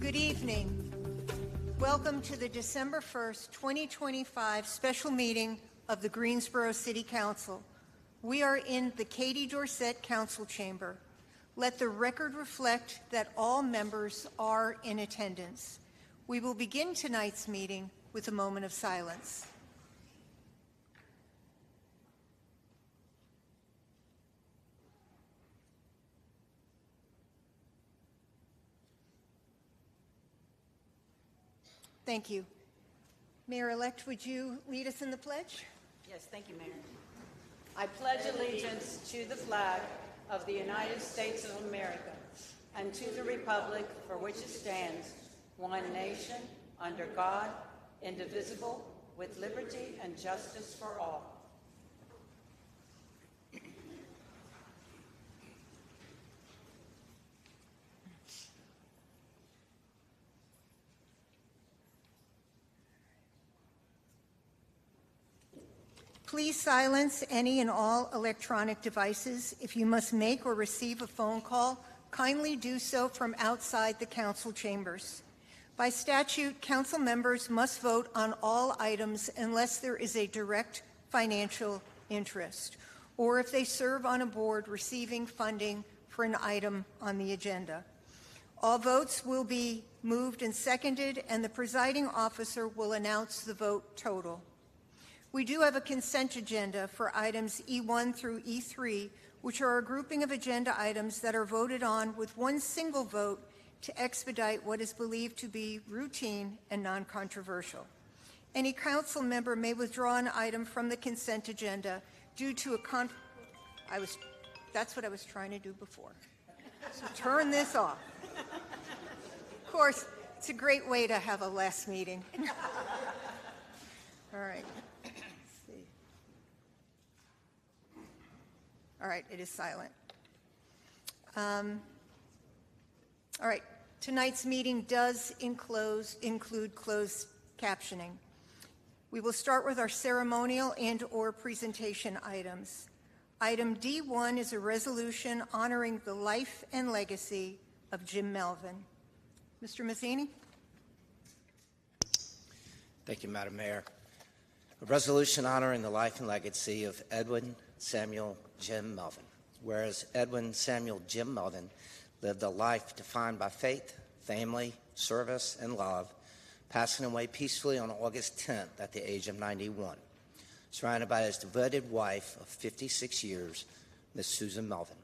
Good evening. Welcome to the December 1st, 2025 special meeting of the Greensboro City Council. We are in the Katie Dorsett Council Chamber. Let the record reflect that all members are in attendance. We will begin tonight's meeting with a moment of silence. Thank you. Mayor-elect, would you lead us in the pledge? Yes, thank you, Mayor. I pledge allegiance to the flag of the United States of America and to the republic for which it stands, one nation, under God, indivisible, with liberty and justice for all. Please silence any and all electronic devices. If you must make or receive a phone call, kindly do so from outside the council chambers. By statute, council members must vote on all items unless there is a direct financial interest, or if they serve on a board receiving funding for an item on the agenda. All votes will be moved and seconded, and the presiding officer will announce the vote total. We do have a consent agenda for items E1 through E3, which are a grouping of agenda items that are voted on with one single vote to expedite what is believed to be routine and non-controversial. Any council member may withdraw an item from the consent agenda due to a that's what I was trying to do before. So turn this off. Of course, it's a great way to have a last meeting. All right. All right, it is silent. All right, tonight's meeting does include closed captioning. We will start with our ceremonial and/or presentation items. Item D1 is a resolution honoring the life and legacy of Jim Melvin. Mr. Mazzini? Thank you, Madam Mayor. A resolution honoring the life and legacy of Edwin Samuel Jim Melvin. Whereas Edwin Samuel Jim Melvin lived a life defined by faith, family, service, and love, passing away peacefully on August 10th at the age of 91, surrounded by his devoted wife of 56 years, Miss Susan Melvin.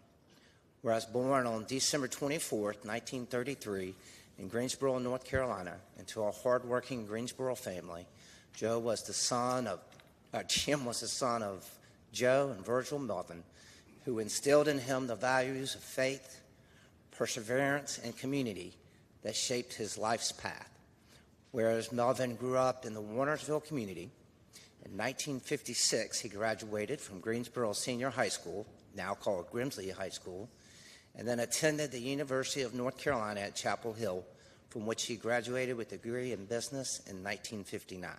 Whereas born on December 24th, 1933, in Greensboro, North Carolina, into a hardworking Greensboro family, Jim was the son of Joe and Virgil Melvin, who instilled in him the values of faith, perseverance, and community that shaped his life's path. Whereas Melvin grew up in the Warnersville community, in 1956 he graduated from Greensboro Senior High School, now called Grimsley High School, and then attended the University of North Carolina at Chapel Hill, from which he graduated with a degree in business in 1959.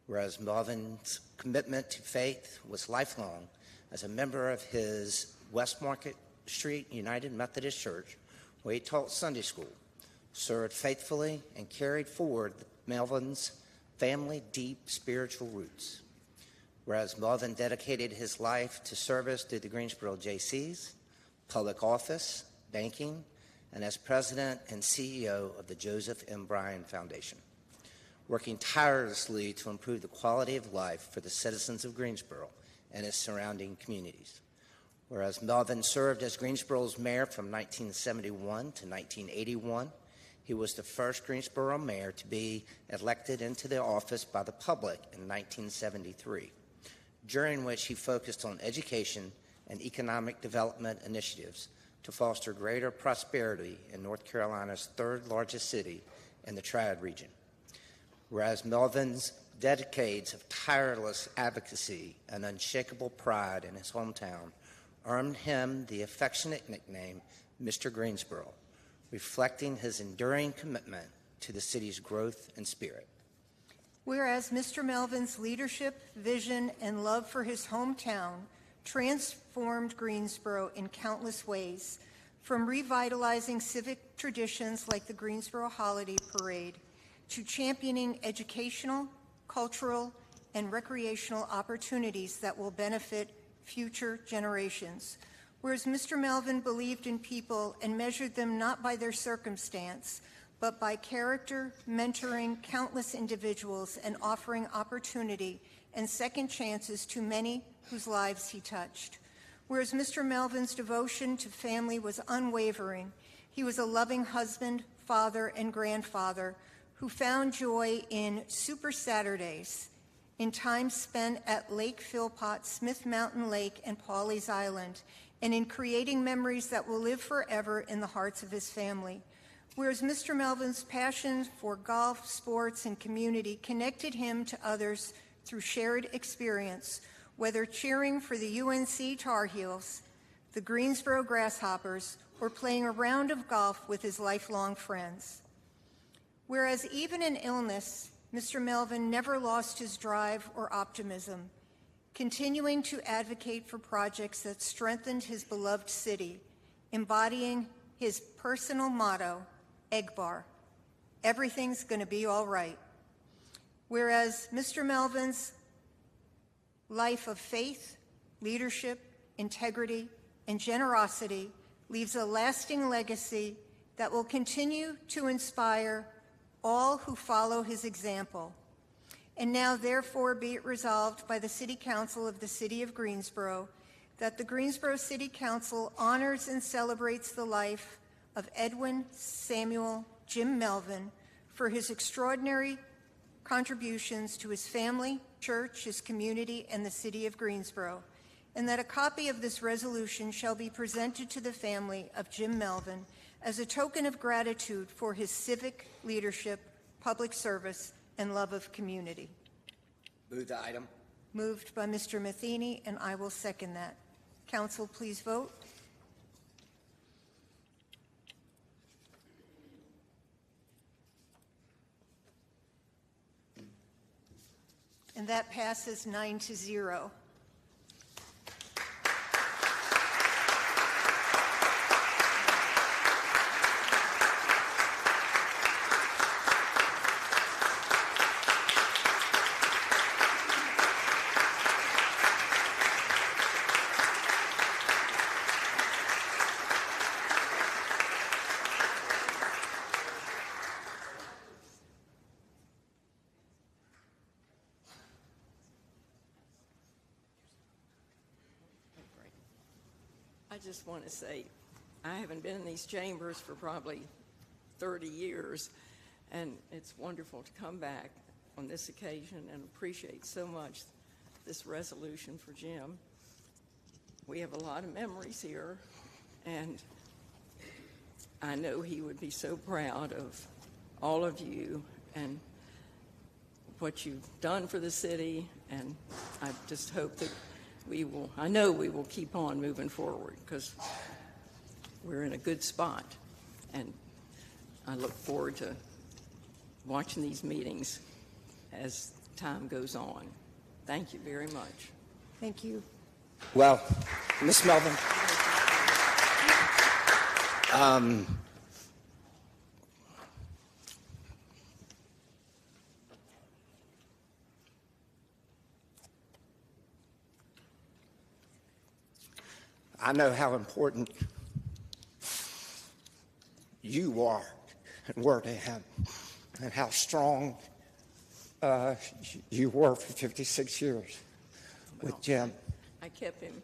Whereas Melvin's commitment to faith was lifelong, as a member of his West Market Street United Methodist Church, where he taught Sunday school, served faithfully, and carried forward Melvin's family deep spiritual roots. Whereas Melvin dedicated his life to service through the Greensboro JCs, public office, banking, and as president and CEO of the Joseph M. Bryan Foundation, working tirelessly to improve the quality of life for the citizens of Greensboro and its surrounding communities. Whereas Melvin served as Greensboro's mayor from 1971 to 1981, he was the first Greensboro mayor to be elected into the office by the public in 1973, during which he focused on education and economic development initiatives to foster greater prosperity in North Carolina's third largest city in the Triad region. Whereas Melvin's decades of tireless advocacy and unshakable pride in his hometown earned him the affectionate nickname Mr. Greensboro, reflecting his enduring commitment to the city's growth and spirit. Whereas Mr. Melvin's leadership, vision, and love for his hometown transformed Greensboro in countless ways, From revitalizing civic traditions like the Greensboro Holiday Parade to championing educational, cultural, and recreational opportunities that will benefit future generations. Whereas Mr. Melvin believed in people and measured them not by their circumstance, but by character, mentoring countless individuals and offering opportunity and second chances to many whose lives he touched. Whereas Mr. Melvin's devotion to family was unwavering, he was a loving husband, father, and grandfather who found joy in Super Saturdays, in time spent at Lake Philpott, Smith Mountain Lake, and Pawleys Island, and in creating memories that will live forever in the hearts of his family. Whereas Mr. Melvin's passion for golf, sports, and community connected him to others through shared experience, whether cheering for the UNC Tar Heels, the Greensboro Grasshoppers, or playing a round of golf with his lifelong friends. Whereas even in illness, Mr. Melvin never lost his drive or optimism, continuing to advocate for projects that strengthened his beloved city, embodying his personal motto, Egg Bar, everything's going to be all right. Whereas Mr. Melvin's life of faith, leadership, integrity, and generosity leaves a lasting legacy that will continue to inspire all who follow his example. And now, therefore, be it resolved by the City Council of the City of Greensboro that the Greensboro City Council honors and celebrates the life of Edwin Samuel Jim Melvin for his extraordinary contributions to his family, church, his community, and the City of Greensboro, and that a copy of this resolution shall be presented to the family of Jim Melvin as a token of gratitude for his civic leadership, public service, and love of community. Move the item. Moved by Mr. Matheny, and I will second that. Council, please vote. And that passes 9-0. I just want to say, I haven't been in these chambers for probably 30 years, and it's wonderful to come back on this occasion and appreciate so much this resolution for Jim. We have a lot of memories here, and I know he would be so proud of all of you and what you've done for the city, and I just hope that I know we will keep on moving forward because we're in a good spot, and I look forward to watching these meetings as time goes on. Thank you very much. Thank you. Well, Ms. Melvin, I know how important you are and were to him, and how strong you were for 56 years with Jim. I kept him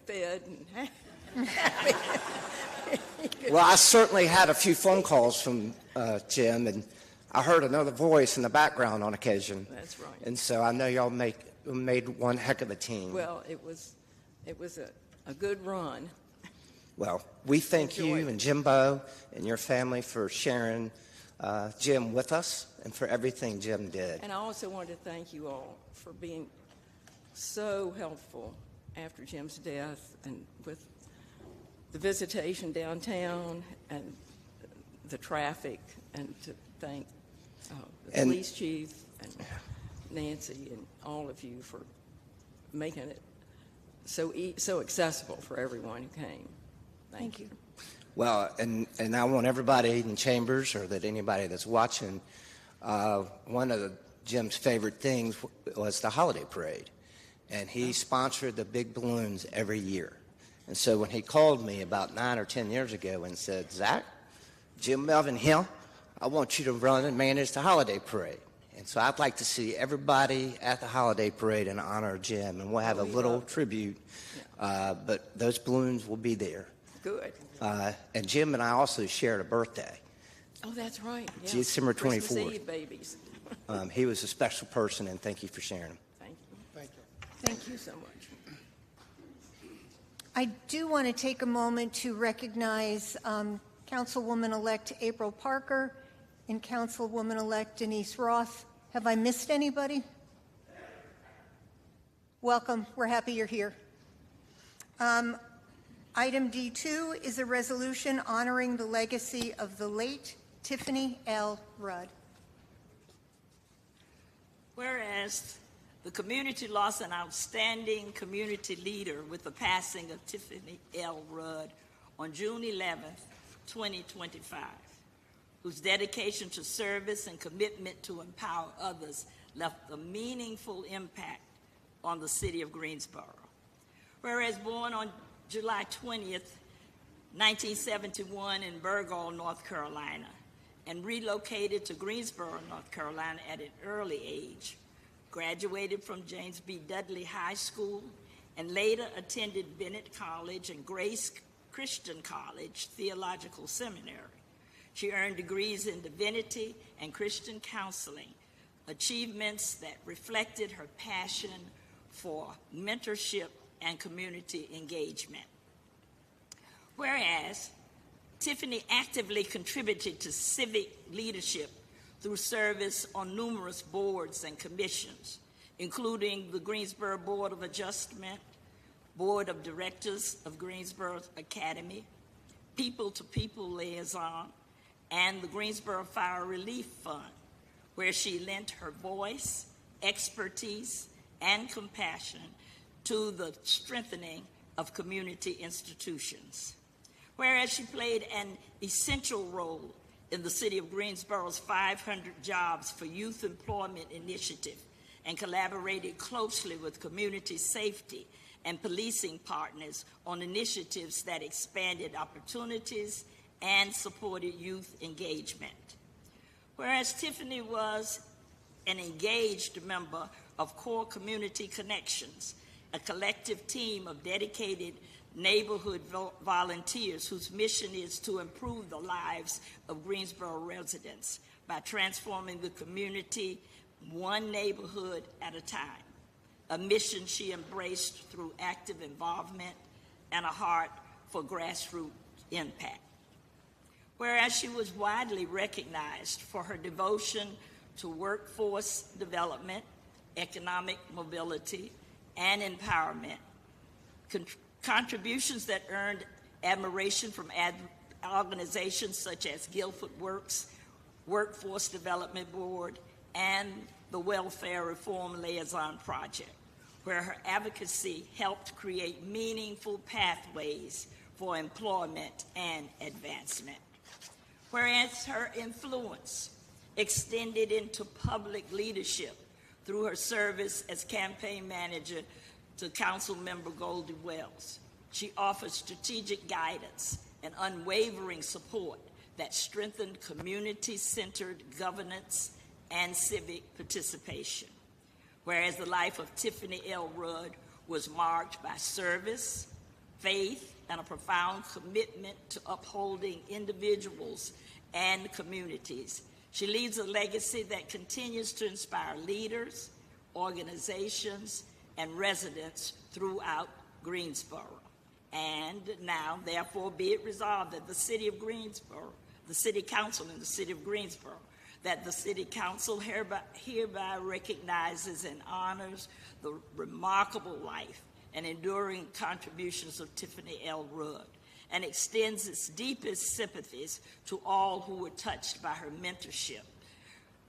fed and Well, I certainly had a few phone calls from Jim, and I heard another voice in the background on occasion. That's right. And so I know y'all made one heck of a team. Well, it was a good run. Well, we thank you and Jimbo and your family for sharing Jim with us and for everything Jim did. And I also wanted to thank you all for being so helpful after Jim's death and with the visitation downtown and the traffic, and to thank the police chief and Nancy and all of you for making it so accessible for everyone who came. Thank you. Well, and I want everybody in chambers, or that anybody that's watching, one of Jim's favorite things was the holiday parade. And he sponsored the big balloons every year. And so when he called me about 9 or 10 years ago and said, Zach, Jim Melvin here, I want you to run and manage the holiday parade. And so I'd like to see everybody at the holiday parade in honor of Jim. And we'll have a little tribute, but those balloons will be there. Good. And Jim and I also shared a birthday. Oh, that's right. Yeah. December 24th. Christmas Eve babies. He was a special person, and thank you for sharing him. Thank you. Thank you. Thank you so much. I do want to take a moment to recognize Councilwoman-elect April Parker and Councilwoman-elect Denise Roth. Have I missed anybody? Welcome. We're happy you're here. Item D2 is a resolution honoring the legacy of the late Tiffany L. Rudd. Whereas the community lost an outstanding community leader with the passing of Tiffany L. Rudd on June 11th, 2025, whose dedication to service and commitment to empower others left a meaningful impact on the city of Greensboro. Whereas born on July 20th, 1971 in Burgall, North Carolina, and relocated to Greensboro, North Carolina at an early age, graduated from James B. Dudley High School, and later attended Bennett College and Grace Christian College Theological Seminary. She earned degrees in divinity and Christian counseling, achievements that reflected her passion for mentorship and community engagement. Whereas Tiffany actively contributed to civic leadership through service on numerous boards and commissions, including the Greensboro Board of Adjustment, Board of Directors of Greensboro Academy, People to People Liaison, and the Greensboro Fire Relief Fund, where she lent her voice, expertise, and compassion to the strengthening of community institutions. Whereas she played an essential role in the city of Greensboro's 500 Jobs for Youth Employment initiative and collaborated closely with community safety and policing partners on initiatives that expanded opportunities and supported youth engagement. Whereas Tiffany was an engaged member of Core Community Connections, a collective team of dedicated neighborhood volunteers whose mission is to improve the lives of Greensboro residents by transforming the community one neighborhood at a time, a mission she embraced through active involvement and a heart for grassroots impact. Whereas she was widely recognized for her devotion to workforce development, economic mobility, and empowerment, contributions that earned admiration from organizations such as Guilford Works, Workforce Development Board, and the Welfare Reform Liaison Project, where her advocacy helped create meaningful pathways for employment and advancement. Whereas her influence extended into public leadership through her service as campaign manager to Councilmember Goldie Wells. She offers strategic guidance and unwavering support that strengthened community-centered governance and civic participation. Whereas the life of Tiffany L. Rudd was marked by service, faith, and a profound commitment to upholding individuals and communities, she leaves a legacy that continues to inspire leaders, organizations, and residents throughout Greensboro. And now, therefore, be it resolved that the City of Greensboro, the City Council in the City of Greensboro, that the City Council hereby recognizes and honors the remarkable life and enduring contributions of Tiffany L. Rudd, and extends its deepest sympathies to all who were touched by her mentorship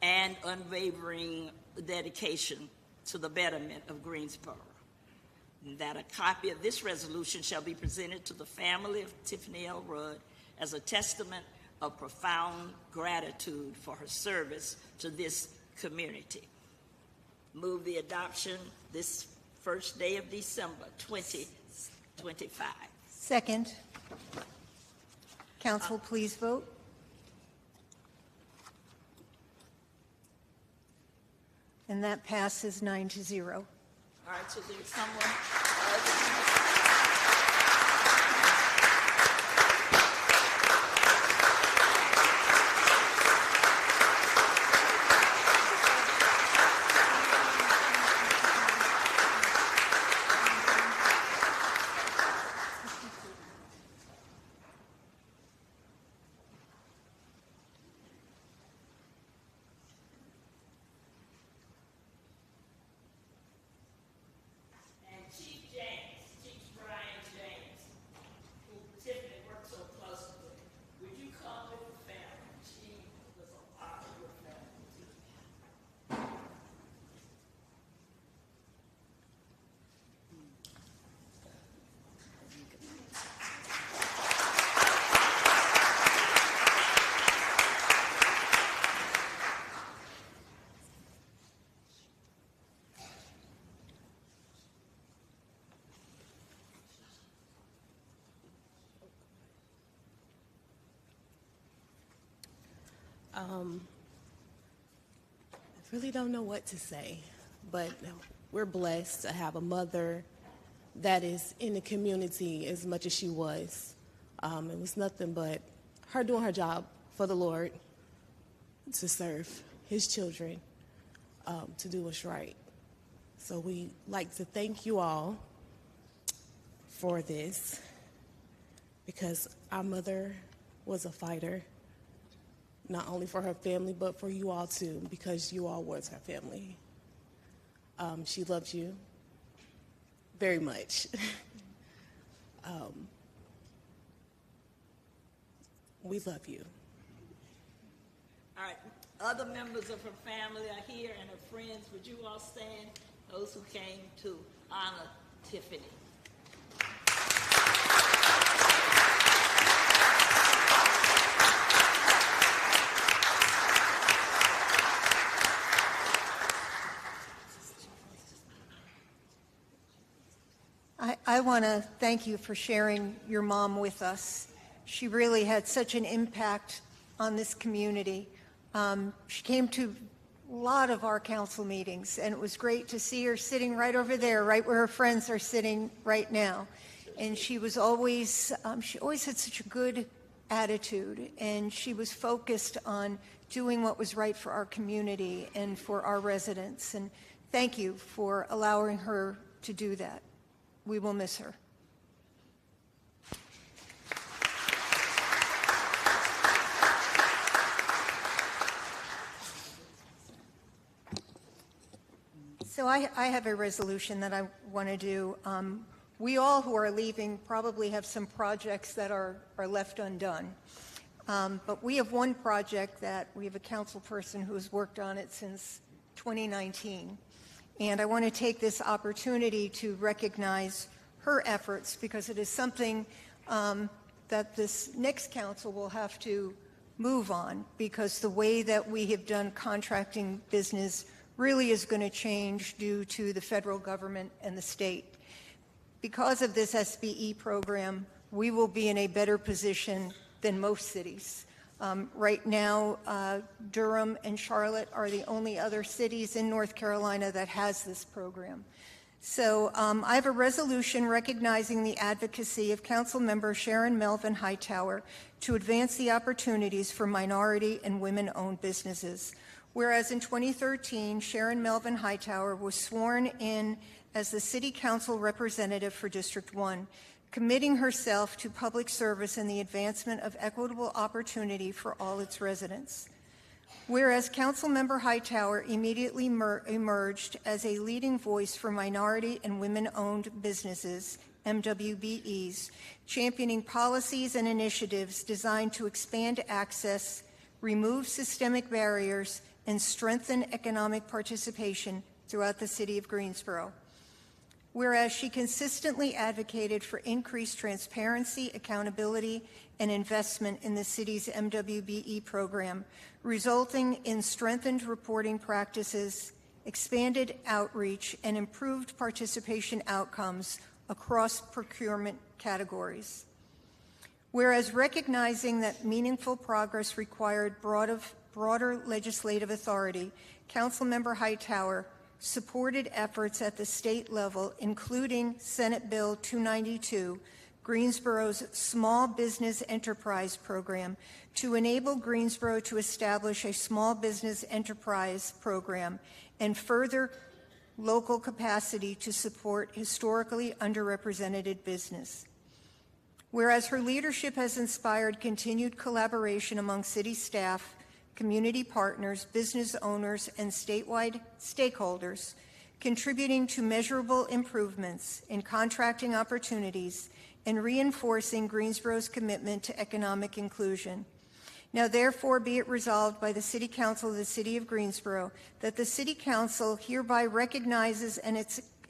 and unwavering dedication to the betterment of Greensboro. that a copy of this resolution shall be presented to the family of Tiffany L. Rudd as a testament of profound gratitude for her service to this community. Move the adoption this first day of December 2025. Second. Council, please vote. And that passes 9-0. All right, so there's someone. I really don't know what to say, but we're blessed to have a mother that is in the community as much as she was. It was nothing but her doing her job for the Lord to serve his children, to do what's right. So we like to thank you all for this, because our mother was a fighter, not only for her family, but for you all too, because you all was her family. She loves you very much. We love you. All right, other members of her family are here and her friends. Would you all stand? Those who came to honor Tiffany. I want to thank you for sharing your mom with us. She really had such an impact on this community. She came to a lot of our council meetings, and it was great to see her sitting right over there, right where her friends are sitting right now. And she was always, she always had such a good attitude, and she was focused on doing what was right for our community and for our residents. And thank you for allowing her to do that. We will miss her. So I have a resolution that I want to do. We all who are leaving probably have some projects that are left undone. But we have one project that we have a council person who has worked on it since 2019. And I want to take this opportunity to recognize her efforts, because it is something that this next council will have to move on, because the way that we have done contracting business really is going to change due to the federal government and the state. Because of this SBE program, we will be in a better position than most cities. Right now, Durham and Charlotte are the only other cities in North Carolina that has this program. So I have a resolution recognizing the advocacy of Council Member Sharon Melvin Hightower to advance the opportunities for minority and women-owned businesses. Whereas in 2013, Sharon Melvin Hightower was sworn in as the City Council representative for District 1, committing herself to public service and the advancement of equitable opportunity for all its residents. Whereas Councilmember Hightower immediately emerged as a leading voice for minority and women-owned businesses, MWBEs, championing policies and initiatives designed to expand access, remove systemic barriers, and strengthen economic participation throughout the city of Greensboro. Whereas she consistently advocated for increased transparency, accountability, and investment in the city's MWBE program, resulting in strengthened reporting practices, expanded outreach, and improved participation outcomes across procurement categories. Whereas recognizing that meaningful progress required broader legislative authority, Councilmember Hightower supported efforts at the state level, including Senate Bill 292, Greensboro's Small Business Enterprise Program, to enable Greensboro to establish a small business enterprise program and further local capacity to support historically underrepresented business. Whereas her leadership has inspired continued collaboration among city staff, community partners, business owners, and statewide stakeholders, contributing to measurable improvements in contracting opportunities and reinforcing Greensboro's commitment to economic inclusion. Now therefore be it resolved by the City Council of the City of Greensboro that the City Council hereby recognizes and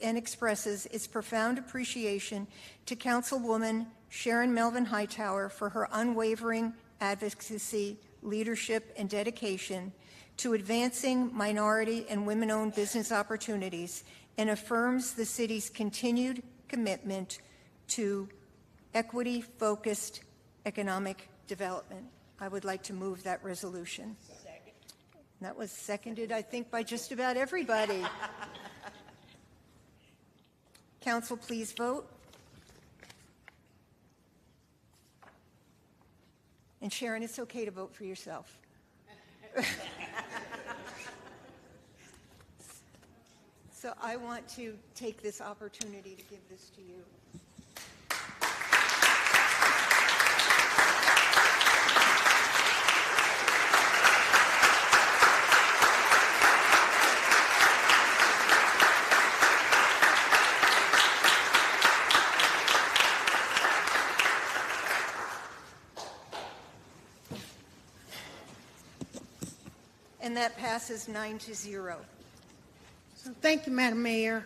expresses its profound appreciation to Councilwoman Sharon Melvin Hightower for her unwavering advocacy, leadership, and dedication to advancing minority and women-owned business opportunities, and affirms the city's continued commitment to equity-focused economic development. I would like to move that resolution. Second. That was seconded, I think, by just about everybody. Council, please vote. And Sharon, it's okay to vote for yourself. So I want to take this opportunity to give this to you. And that passes 9-0. So thank you, Madam Mayor,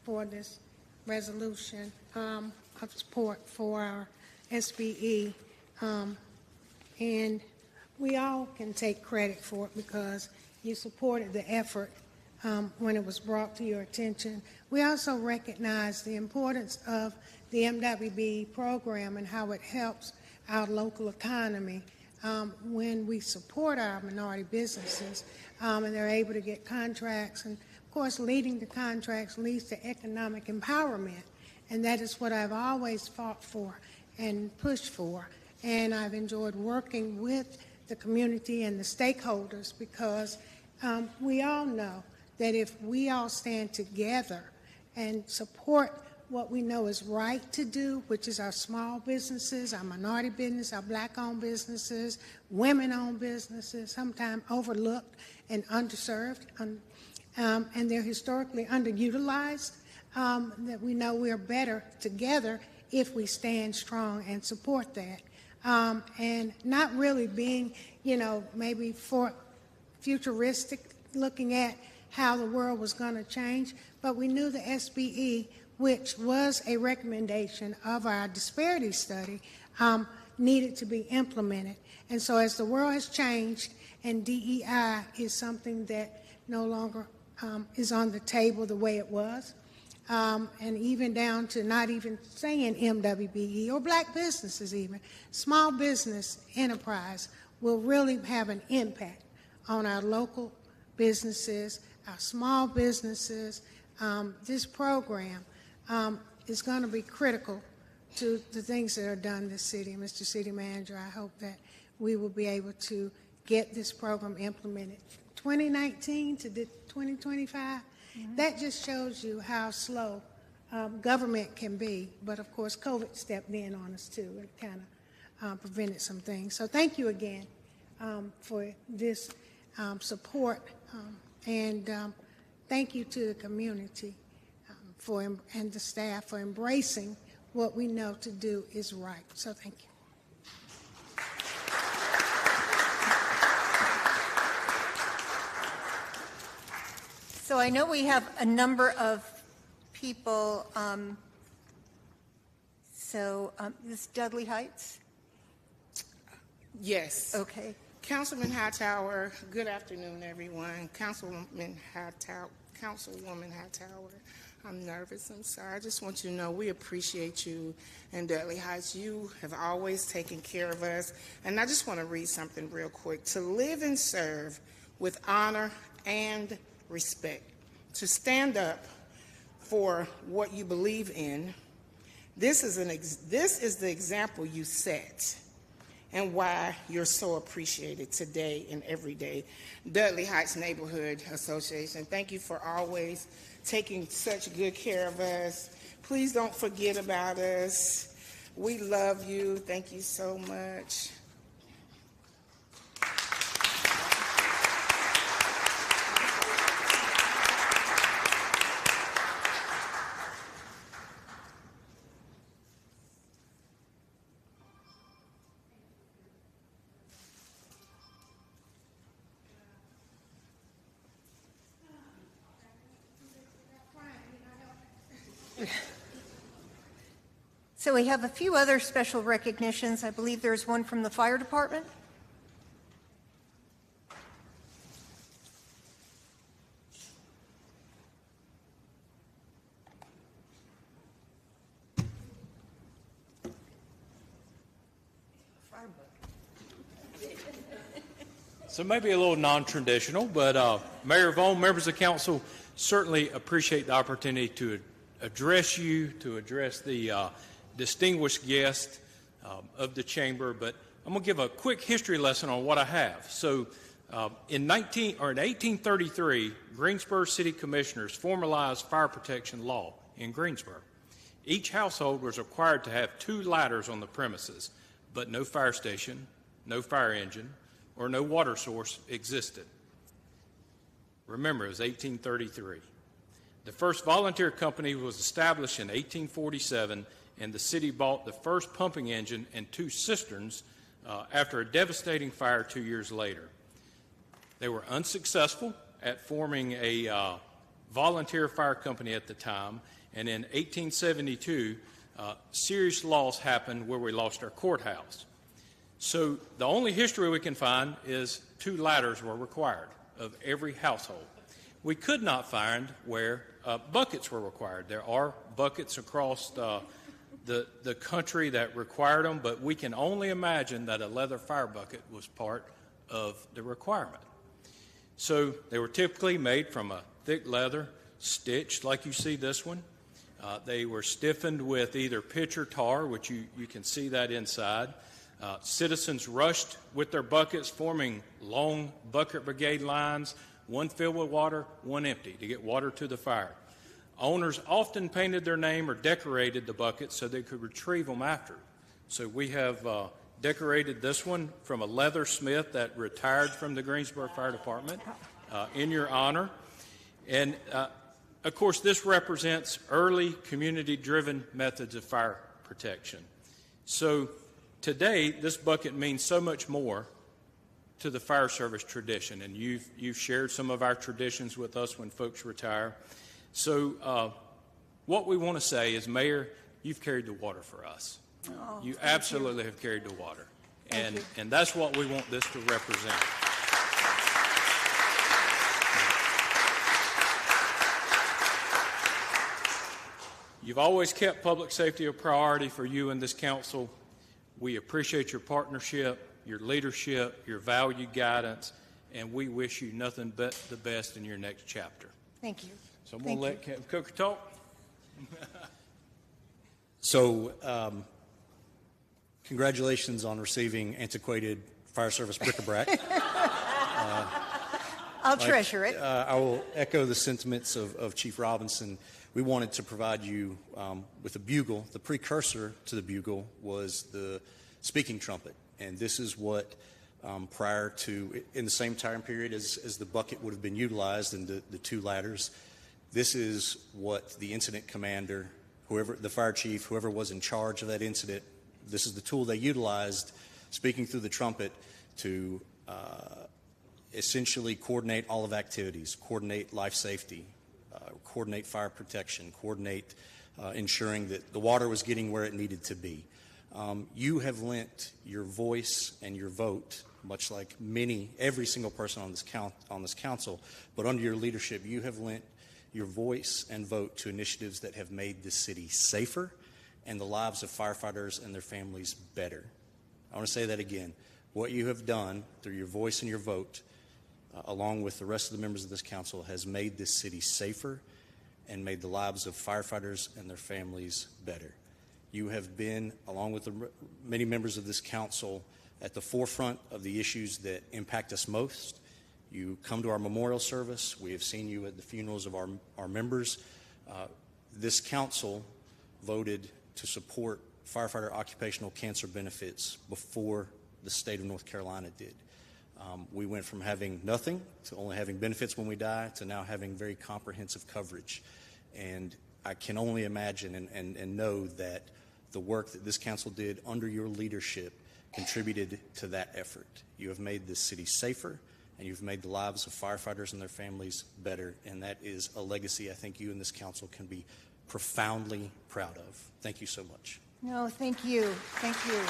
for this resolution of support for our SBE. And we all can take credit for it because you supported the effort when it was brought to your attention. We also recognize the importance of the MWBE program and how it helps our local economy. When we support our minority businesses and they're able to get contracts, and of course leading to contracts leads to economic empowerment, and that is what I've always fought for and pushed for, and I've enjoyed working with the community and the stakeholders because we all know that if we all stand together and support what we know is right to do, which is our small businesses, our minority business, our black-owned businesses, women-owned businesses, sometimes overlooked and underserved, and they're historically underutilized, that we know we're better together if we stand strong and support that. And not really being, maybe for futuristic, looking at how the world was going to change, but we knew the SBE, which was a recommendation of our disparity study, needed to be implemented. And so as the world has changed and DEI is something that no longer is on the table the way it was, and even down to not even saying MWBE or black businesses even, small business enterprise will really have an impact on our local businesses, our small businesses. This program is going to be critical to the things that are done in this city. Mr. City Manager, I hope that we will be able to get this program implemented 2019 to 2025. Mm-hmm. That just shows you how slow government can be. But of course, COVID stepped in on us too. It kind of prevented some things. So thank you again for this support, and thank you to the community and the staff for embracing what we know to do is right. So thank you. So I know we have a number of people. This Dudley Heights? Yes. Okay. Councilman Hightower, good afternoon, everyone. Councilwoman Hightower, I'm nervous, I'm sorry. I just want you to know we appreciate you in Dudley Heights. You have always taken care of us. And I just want to read something real quick. To live and serve with honor and respect. To stand up for what you believe in. This is the example you set and why you're so appreciated today and every day. Dudley Heights Neighborhood Association, thank you for always taking such good care of us. Please don't forget about us. We love you. Thank you so much. So we have a few other special recognitions. I believe there's one from the fire department. So maybe a little non-traditional, but Mayor Vaughn, members of council, certainly appreciate the opportunity to address you, to address the distinguished guest of the chamber. But I'm going to give a quick history lesson on what I have. So in 1833, Greensboro City Commissioners formalized fire protection law in Greensboro. Each household was required to have 2 ladders on the premises, but no fire station, no fire engine, or no water source existed. Remember, it was 1833. The first volunteer company was established in 1847, and the city bought the first pumping engine and 2 cisterns after a devastating fire 2 years later. They were unsuccessful at forming a volunteer fire company at the time, and in 1872, serious loss happened where we lost our courthouse. So the only history we can find is 2 ladders were required of every household. We could not find where buckets were required. There are buckets across the country that required them, but we can only imagine that a leather fire bucket was part of the requirement. So they were typically made from a thick leather, stitched like you see this one. They were stiffened with either pitch or tar, which you can see that inside. Citizens rushed with their buckets, forming long bucket brigade lines, one filled with water, one empty, to get water to the fire. Owners often painted their name or decorated the buckets so they could retrieve them after. So we have decorated this one from a leather smith that retired from the Greensboro Fire Department in your honor. And of course, this represents early community-driven methods of fire protection. So today, this bucket means so much more to the fire service tradition, and you've shared some of our traditions with us when folks retire. So what we want to say is, Mayor, you've carried the water for us. Oh, you absolutely have carried the water, and that's what we want this to represent. You've always kept public safety a priority for you and this council. We appreciate your partnership, your leadership, your valued guidance, and we wish you nothing but the best in your next chapter. Thank you. So I'm going to let Captain Coker talk. So congratulations on receiving antiquated fire service bric-a-brac. I'll treasure it. I will echo the sentiments of Chief Robinson. We wanted to provide you with a bugle. The precursor to the bugle was the speaking trumpet. And this is what, prior to, in the same time period as the bucket would have been utilized and the 2 ladders, this is what the incident commander, whoever, the fire chief, whoever was in charge of that incident, this is the tool they utilized, speaking through the trumpet, to essentially coordinate all of activities, coordinate life safety, coordinate fire protection, coordinate ensuring that the water was getting where it needed to be. You have lent your voice and your vote, much like every single person on this council, but under your leadership, you have lent your voice and vote to initiatives that have made this city safer and the lives of firefighters and their families better. I want to say that again. What you have done through your voice and your vote, along with the rest of the members of this council, has made this city safer and made the lives of firefighters and their families better. You have been, along with the many members of this council, at the forefront of the issues that impact us most. You come to our memorial service. We have seen you at the funerals of our members. This council voted to support firefighter occupational cancer benefits before the state of North Carolina did. We went from having nothing to only having benefits when we die to now having very comprehensive coverage. And I can only imagine and know that the work that this council did under your leadership contributed to that effort. You have made this city safer, and you've made the lives of firefighters and their families better, and that is a legacy I think you and this council can be profoundly proud of. Thank you so much. No, thank you. Thank you.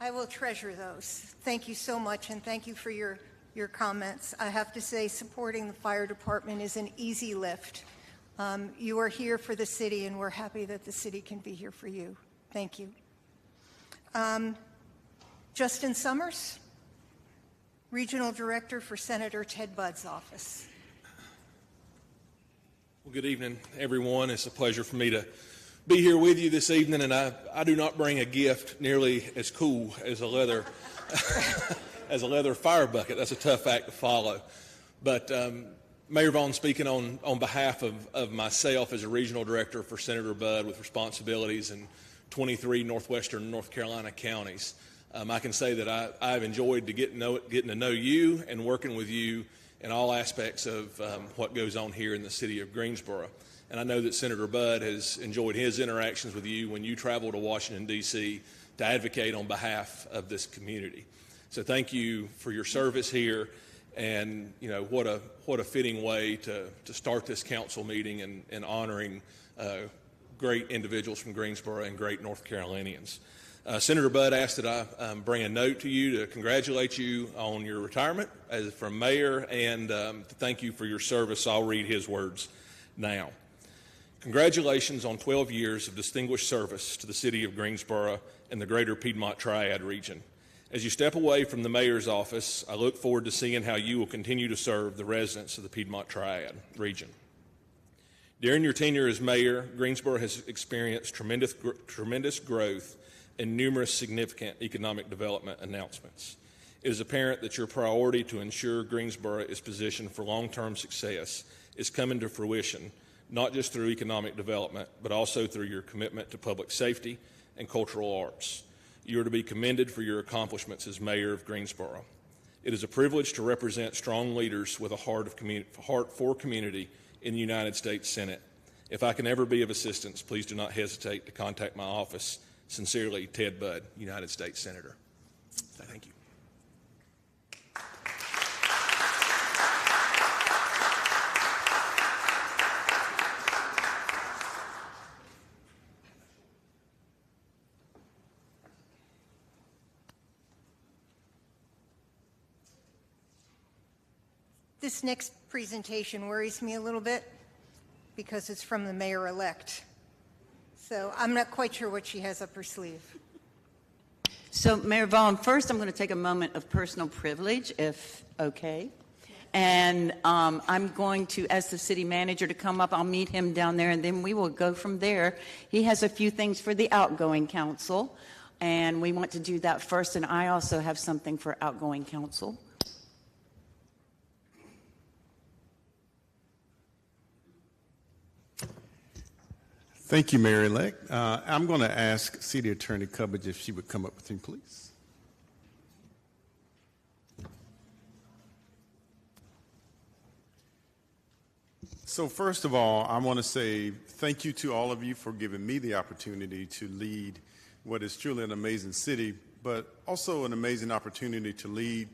I will treasure those. Thank you so much, and thank you for your comments. I have to say, supporting the fire department is an easy lift. You are here for the city, and we're happy that the city can be here for you. Thank you. Justin Summers, Regional Director for Senator Ted Budd's office. Well, good evening, everyone. It's a pleasure for me to be here with you this evening, and I do not bring a gift nearly as cool as a leather as a leather fire bucket. That's a tough act to follow. But Mayor Vaughn, speaking on behalf of myself as a regional director for Senator Budd with responsibilities in 23 northwestern North Carolina counties, I can say that I've enjoyed getting to know you and working with you in all aspects of what goes on here in the city of Greensboro. And I know that Senator Budd has enjoyed his interactions with you when you travel to Washington, D.C. to advocate on behalf of this community. So thank you for your service here, and what a fitting way to start this council meeting and honoring great individuals from Greensboro and great North Carolinians. Senator Budd asked that I bring a note to you to congratulate you on your retirement from mayor and to thank you for your service. I'll read his words now. Congratulations on 12 years of distinguished service to the city of Greensboro and the greater Piedmont Triad region. As you step away from the mayor's office, I look forward to seeing how you will continue to serve the residents of the Piedmont Triad region. During your tenure as mayor, Greensboro has experienced tremendous growth and numerous significant economic development announcements. It is apparent that your priority to ensure Greensboro is positioned for long-term success is coming to fruition, not just through economic development, but also through your commitment to public safety and cultural arts. You are to be commended for your accomplishments as mayor of Greensboro. It is a privilege to represent strong leaders with a heart for community in the United States Senate. If I can ever be of assistance, please do not hesitate to contact my office. Sincerely, Ted Budd, United States Senator. Thank you. This next presentation worries me a little bit because it's from the mayor-elect. So I'm not quite sure what she has up her sleeve. So, Mayor Vaughn, first I'm going to take a moment of personal privilege, if okay. And I'm going to ask the city manager to come up. I'll meet him down there, and then we will go from there. He has a few things for the outgoing council, and we want to do that first. And I also have something for outgoing council. Thank you, Mayor-elect. I'm going to ask City Attorney Cubbage if she would come up with me, please. So first of all, I want to say thank you to all of you for giving me the opportunity to lead what is truly an amazing city, but also an amazing opportunity to lead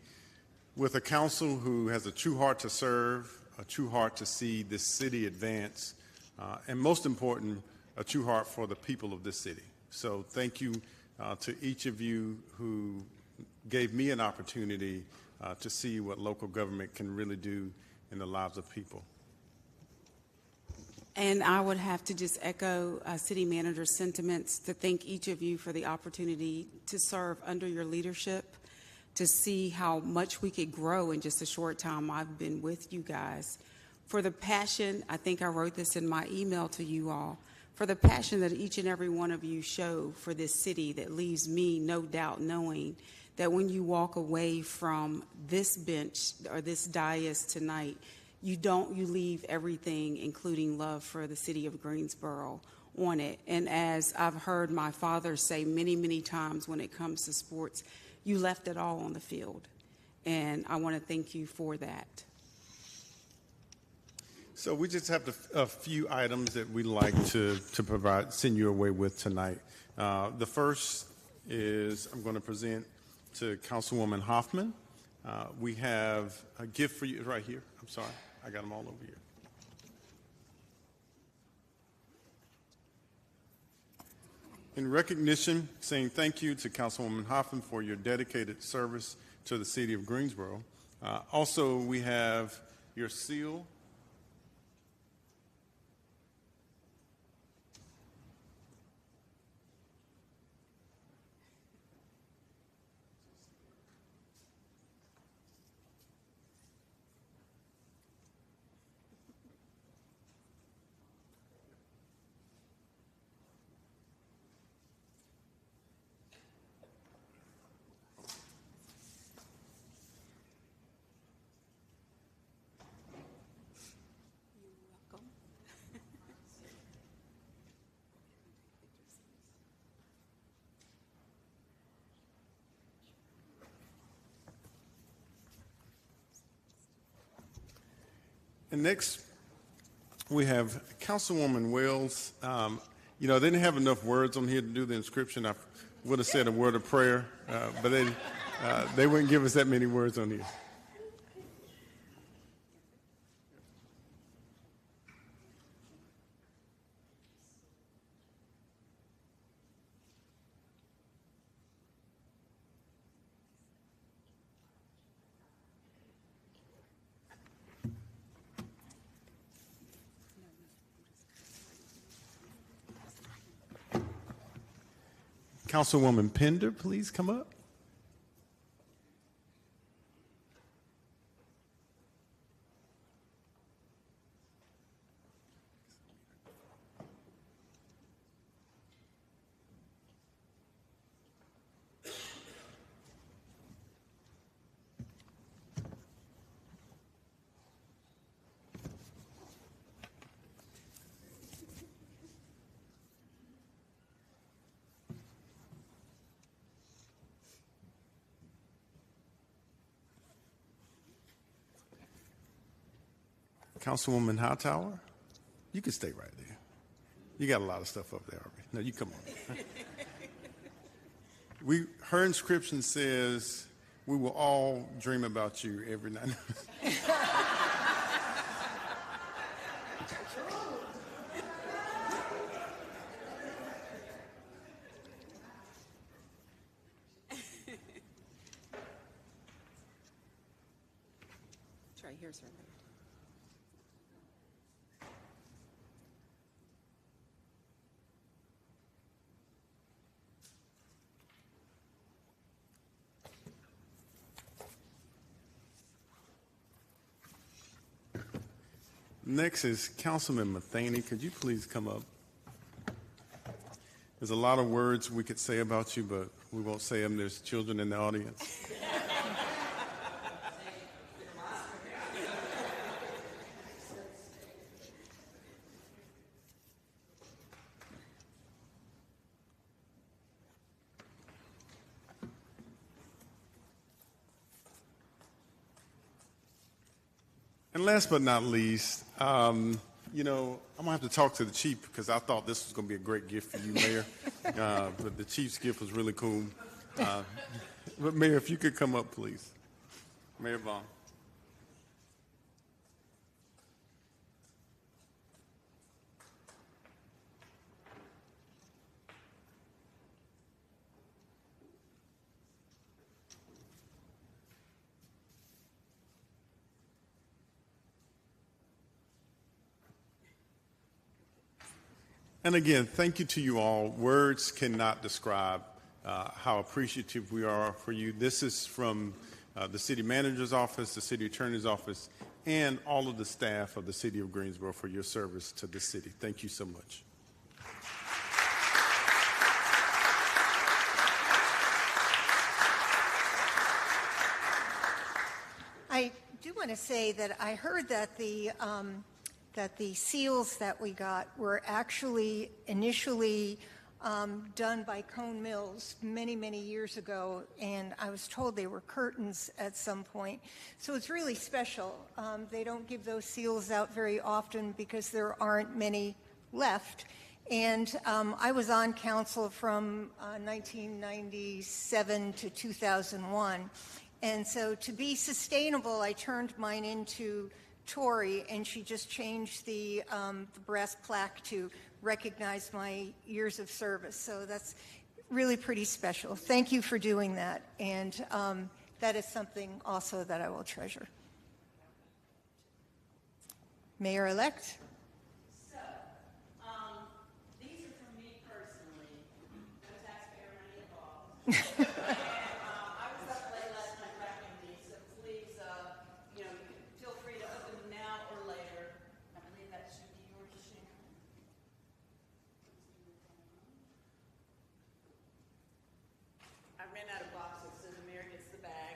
with a council who has a true heart to serve, a true heart to see this city advance, and most important, a true heart for the people of this city. So thank you to each of you who gave me an opportunity to see what local government can really do in the lives of people. And I would have to just echo City Manager's sentiments to thank each of you for the opportunity to serve under your leadership, to see how much we could grow in just a short time I've been with you guys. For the passion, I think I wrote this in my email to you all, for the passion that each and every one of you show for this city that leaves me no doubt knowing that when you walk away from this bench or this dais tonight, you leave everything, including love for the city of Greensboro, on it. And as I've heard my father say many, many times when it comes to sports, you left it all on the field. And I want to thank you for that. So we just have a few items that we'd like to send you away with tonight. The first is I'm going to present to Councilwoman Hoffman. We have a gift for you right here. I'm sorry. I got them all over here. In recognition, saying thank you to Councilwoman Hoffman for your dedicated service to the city of Greensboro. Also, we have your seal. And next, we have Councilwoman Wells. They didn't have enough words on here to do the inscription. I would have said a word of prayer, but they wouldn't give us that many words on here. Councilwoman Pender, please come up. Councilwoman Hightower, you can stay right there. You got a lot of stuff up there already. No, you come on. Her inscription says, "We will all dream about you every night." It's right here, sir. Next is Councilman Matheny. Could you please come up? There's a lot of words we could say about you, but we won't say them. There's children in the audience. And last but not least, I'm going to have to talk to the chief because I thought this was going to be a great gift for you, Mayor. But the chief's gift was really cool. But Mayor, if you could come up, please. Mayor Vaughn. And again, thank you to you all. Words cannot describe how appreciative we are for you. This is from the city manager's office, the city attorney's office, and all of the staff of the city of Greensboro for your service to the city. Thank you so much. I do want to say that I heard that the seals that we got were actually initially done by Cone Mills many, many years ago, and I was told they were curtains at some point. So it's really special. They don't give those seals out very often because there aren't many left. And I was on council from 1997 to 2001. And so to be sustainable, I turned mine into Tori, and she just changed the brass plaque to recognize my years of service. So that's really pretty special. Thank you for doing that. And that is something also that I will treasure. Mayor-elect. So, these are from me personally. No taxpayer money involved. I ran out of boxes, so the mayor gets the bag.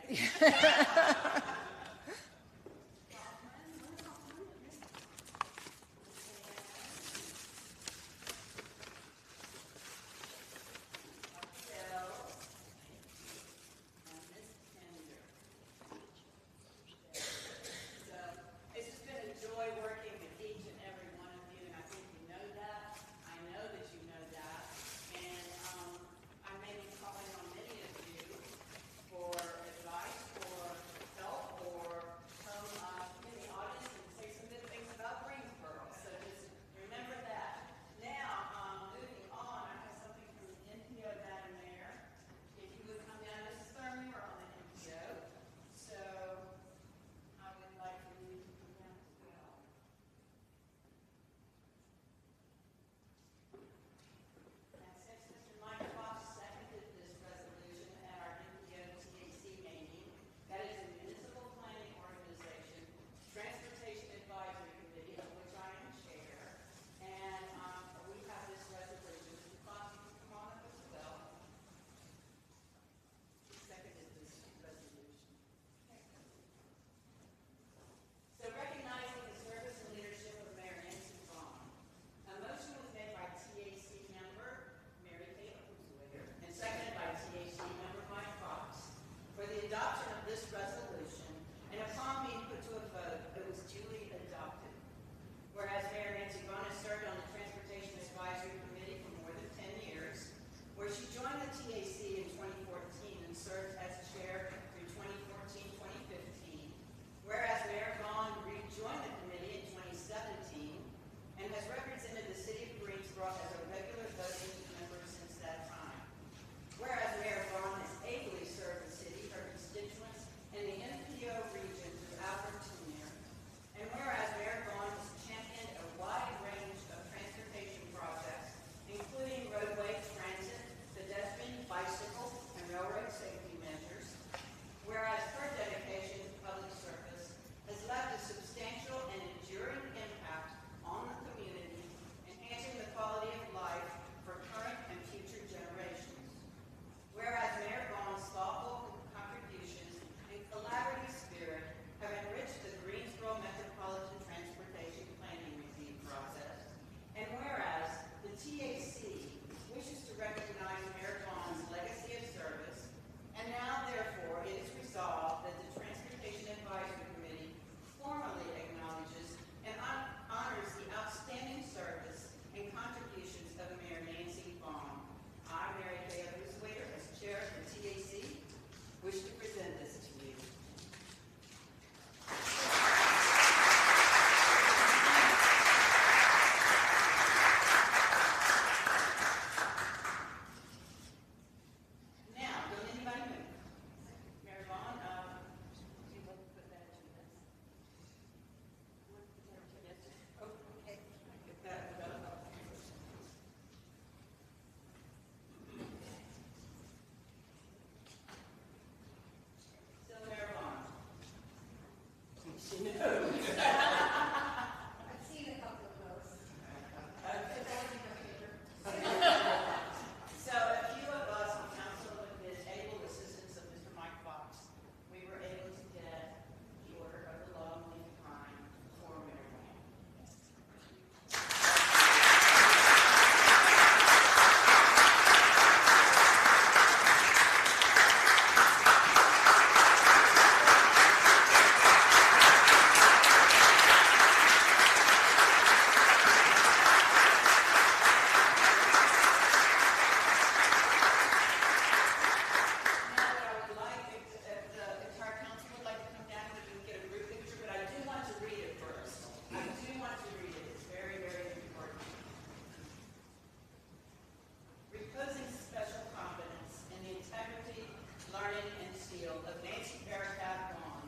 seal of Nancy Paracat Vaughn,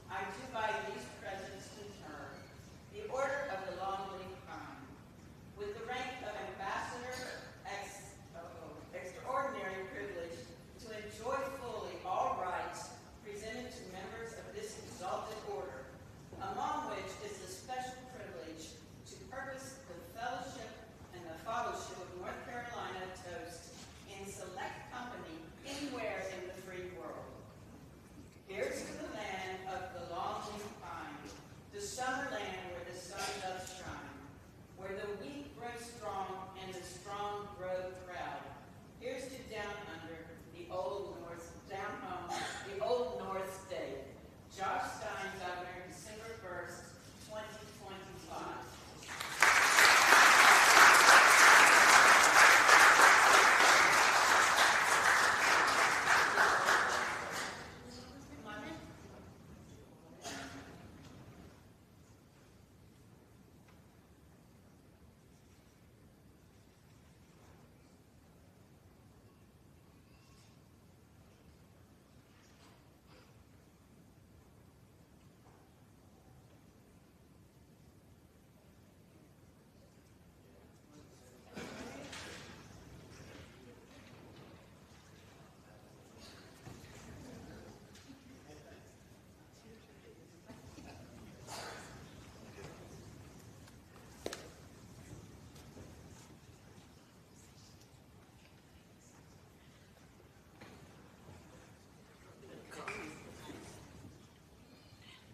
I do by these presents confer the Order of the Longleaf Pine, with the rank of Ambassador extraordinary privilege to enjoy fully all rights presented to members of this exalted order, among which is the special privilege to purpose the fellowship and the fellowship of North Carolina toast in select company anywhere in the free world. Here's to the land of the longleaf pine, the summer land where the sun doth shine, where the weak grow strong and the strong grow proud. Here's to down under the old north, down home, the old north state. Josh Stein, Governor, December 1st, 2025.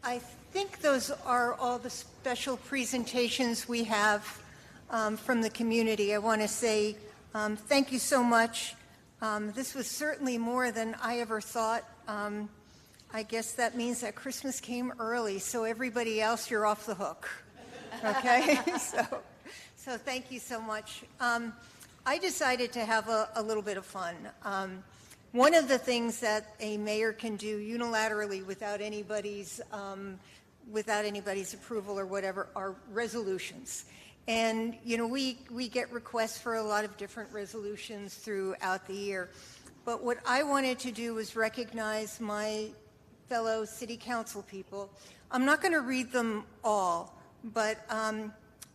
I think those are all the special presentations we have from the community. I want to say thank you so much. This was certainly more than I ever thought. I guess that means that Christmas came early, so everybody else, you're off the hook. Okay? So thank you so much. I decided to have a little bit of fun. One of the things that a mayor can do unilaterally without anybody's approval or whatever are resolutions. And, you know, we get requests for a lot of different resolutions throughout the year. But what I wanted to do was recognize my fellow city council people. I'm not going to read them all, but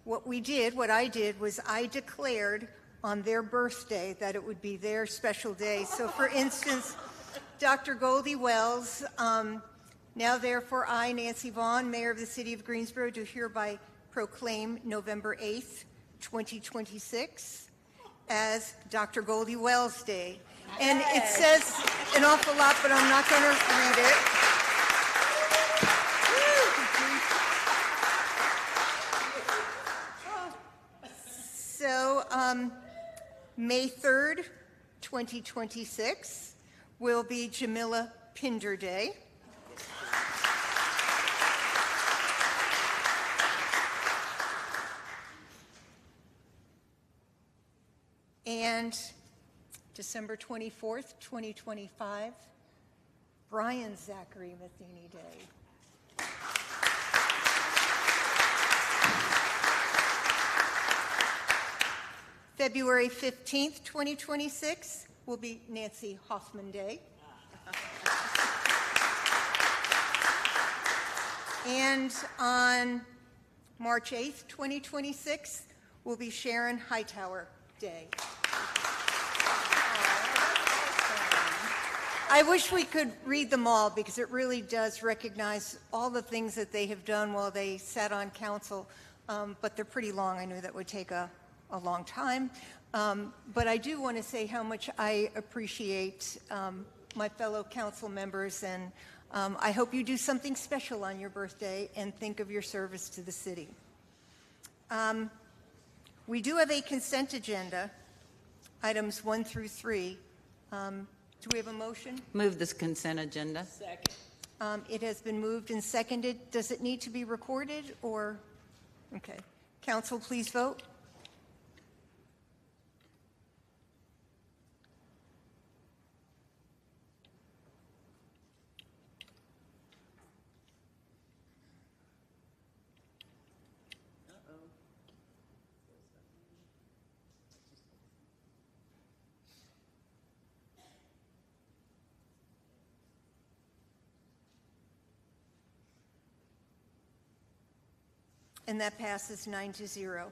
what I did was I declared on their birthday that it would be their special day. So for instance, Dr. Goldie Wells, now therefore I, Nancy Vaughn, Mayor of the City of Greensboro, do hereby proclaim November 8th, 2026 as Dr. Goldie Wells Day. And it says an awful lot, but I'm not going to read it. So, May 3rd, 2026 will be Jamila Pinder Day. And December 24th, 2025, Brian Zachary Matheny Day. February 15th, 2026 will be Nancy Hoffman Day. And on March 8th, 2026 will be Sharon Hightower Day. I wish we could read them all because it really does recognize all the things that they have done while they sat on council, but they're pretty long. I knew that would take a long time. But I do want to say how much I appreciate my fellow council members, and I hope you do something special on your birthday and think of your service to the city. We do have a consent agenda, items 1 through 3. Do we have a motion? Move this consent agenda. Second. It has been moved and seconded. Does it need to be recorded or? Okay. Council, please vote. And that passes 9-0.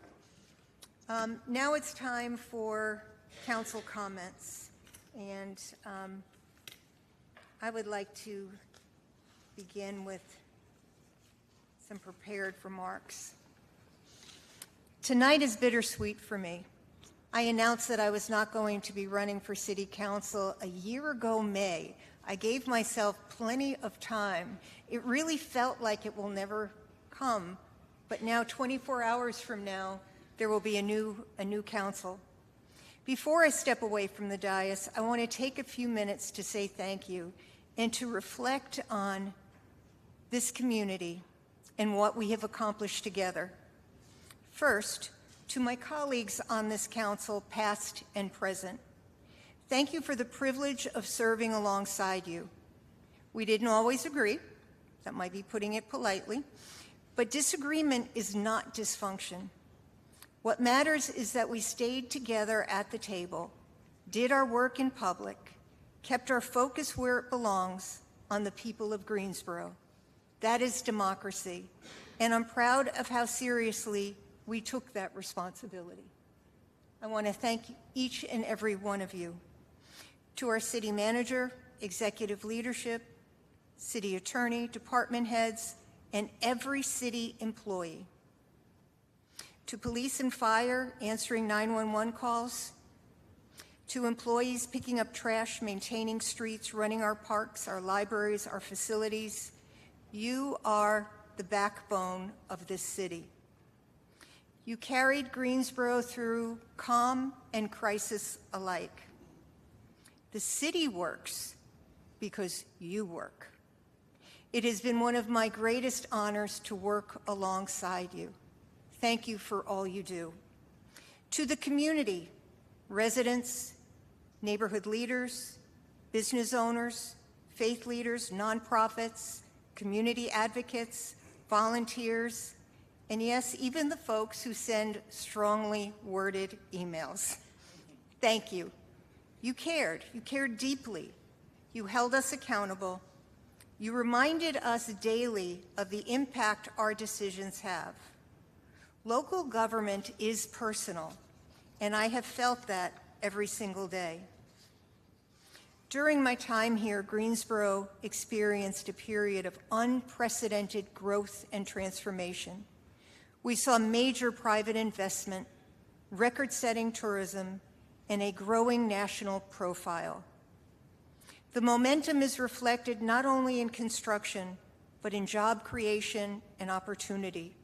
Now it's time for council comments. And I would like to begin with some prepared remarks. Tonight is bittersweet for me. I announced that I was not going to be running for city council a year ago May. I gave myself plenty of time. It really felt like it will never come, but now 24 hours from now, there will be a new council. Before I step away from the dais, I want to take a few minutes to say thank you and to reflect on this community and what we have accomplished together. First, to my colleagues on this council, past and present, thank you for the privilege of serving alongside you. We didn't always agree, that might be putting it politely, but disagreement is not dysfunction. What matters is that we stayed together at the table, did our work in public, kept our focus where it belongs, on the people of Greensboro. That is democracy, and I'm proud of how seriously we took that responsibility. I want to thank each and every one of you. To our city manager, executive leadership, city attorney, department heads, and every city employee. To police and fire answering 911 calls, to employees picking up trash, maintaining streets, running our parks, our libraries, our facilities, you are the backbone of this city. You carried Greensboro through calm and crisis alike. The city works because you work. It has been one of my greatest honors to work alongside you. Thank you for all you do. To the community, residents, neighborhood leaders, business owners, faith leaders, nonprofits, community advocates, volunteers, and yes, even the folks who send strongly worded emails. Thank you. You cared deeply. You held us accountable. You reminded us daily of the impact our decisions have. Local government is personal, and I have felt that every single day. During my time here, Greensboro experienced a period of unprecedented growth and transformation. We saw major private investment, record-setting tourism, and a growing national profile. The momentum is reflected not only in construction, but in job creation and opportunity,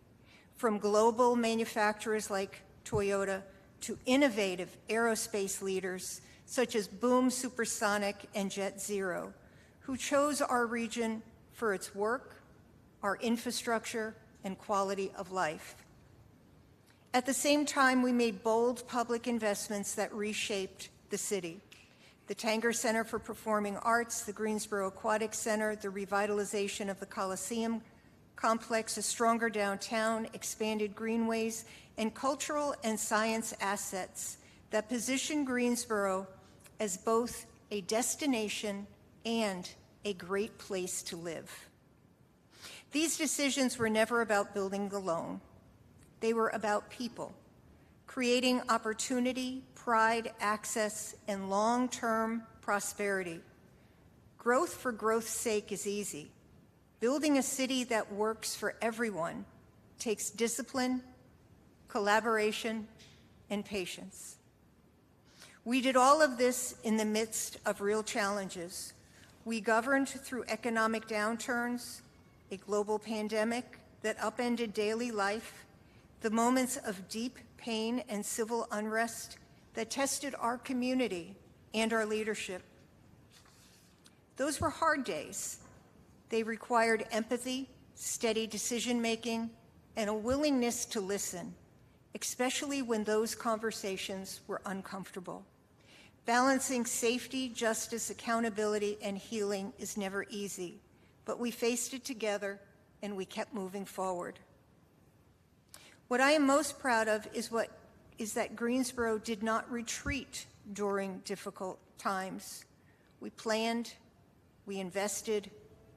from global manufacturers like Toyota to innovative aerospace leaders such as Boom Supersonic and Jet Zero, who chose our region for its work, our infrastructure, and quality of life. At the same time, we made bold public investments that reshaped the city. The Tanger Center for Performing Arts, the Greensboro Aquatic Center, the revitalization of the Coliseum complex, a stronger downtown, expanded greenways, and cultural and science assets that position Greensboro as both a destination and a great place to live. These decisions were never about building alone. They were about people, creating opportunity, pride, access, and long-term prosperity. Growth for growth's sake is easy. Building a city that works for everyone takes discipline, collaboration, and patience. We did all of this in the midst of real challenges. We governed through economic downturns, a global pandemic that upended daily life, the moments of deep pain and civil unrest that tested our community and our leadership. Those were hard days. They required empathy, steady decision-making, and a willingness to listen, especially when those conversations were uncomfortable. Balancing safety, justice, accountability, and healing is never easy, but we faced it together and we kept moving forward. What I am most proud of is that Greensboro did not retreat during difficult times. We planned, we invested,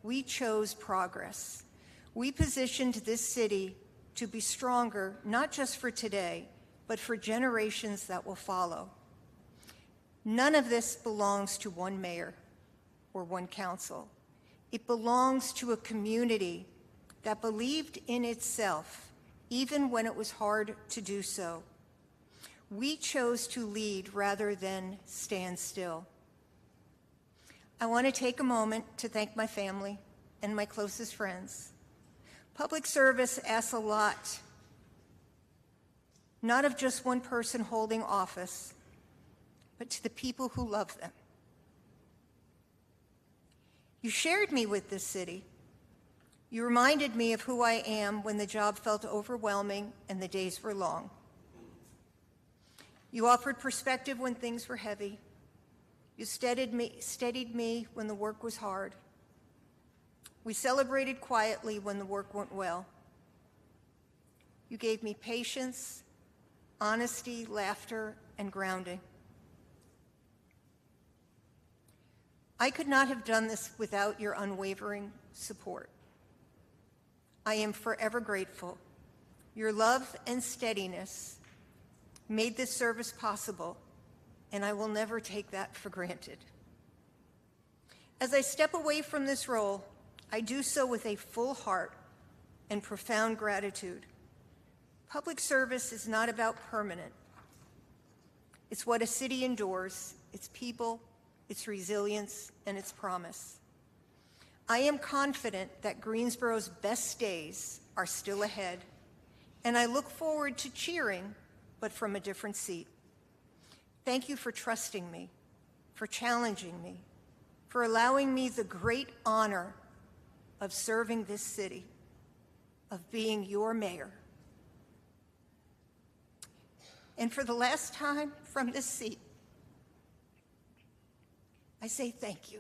we chose progress. We positioned this city to be stronger, not just for today, but for generations that will follow. None of this belongs to one mayor or one council. It belongs to a community that believed in itself, even when it was hard to do so. We chose to lead rather than stand still. I want to take a moment to thank my family and my closest friends. Public service asks a lot, not of just one person holding office, but to the people who love them. You shared me with this city. You reminded me of who I am when the job felt overwhelming and the days were long. You offered perspective when things were heavy. You steadied me when the work was hard. We celebrated quietly when the work went well. You gave me patience, honesty, laughter, and grounding. I could not have done this without your unwavering support. I am forever grateful. Your love and steadiness made this service possible, and I will never take that for granted. As I step away from this role, I do so with a full heart and profound gratitude. Public service is not about permanent. It's what a city endures, its people, its resilience, and its promise. I am confident that Greensboro's best days are still ahead, and I look forward to cheering, but from a different seat. Thank you for trusting me, for challenging me, for allowing me the great honor of serving this city, of being your mayor. And for the last time from this seat, I say thank you.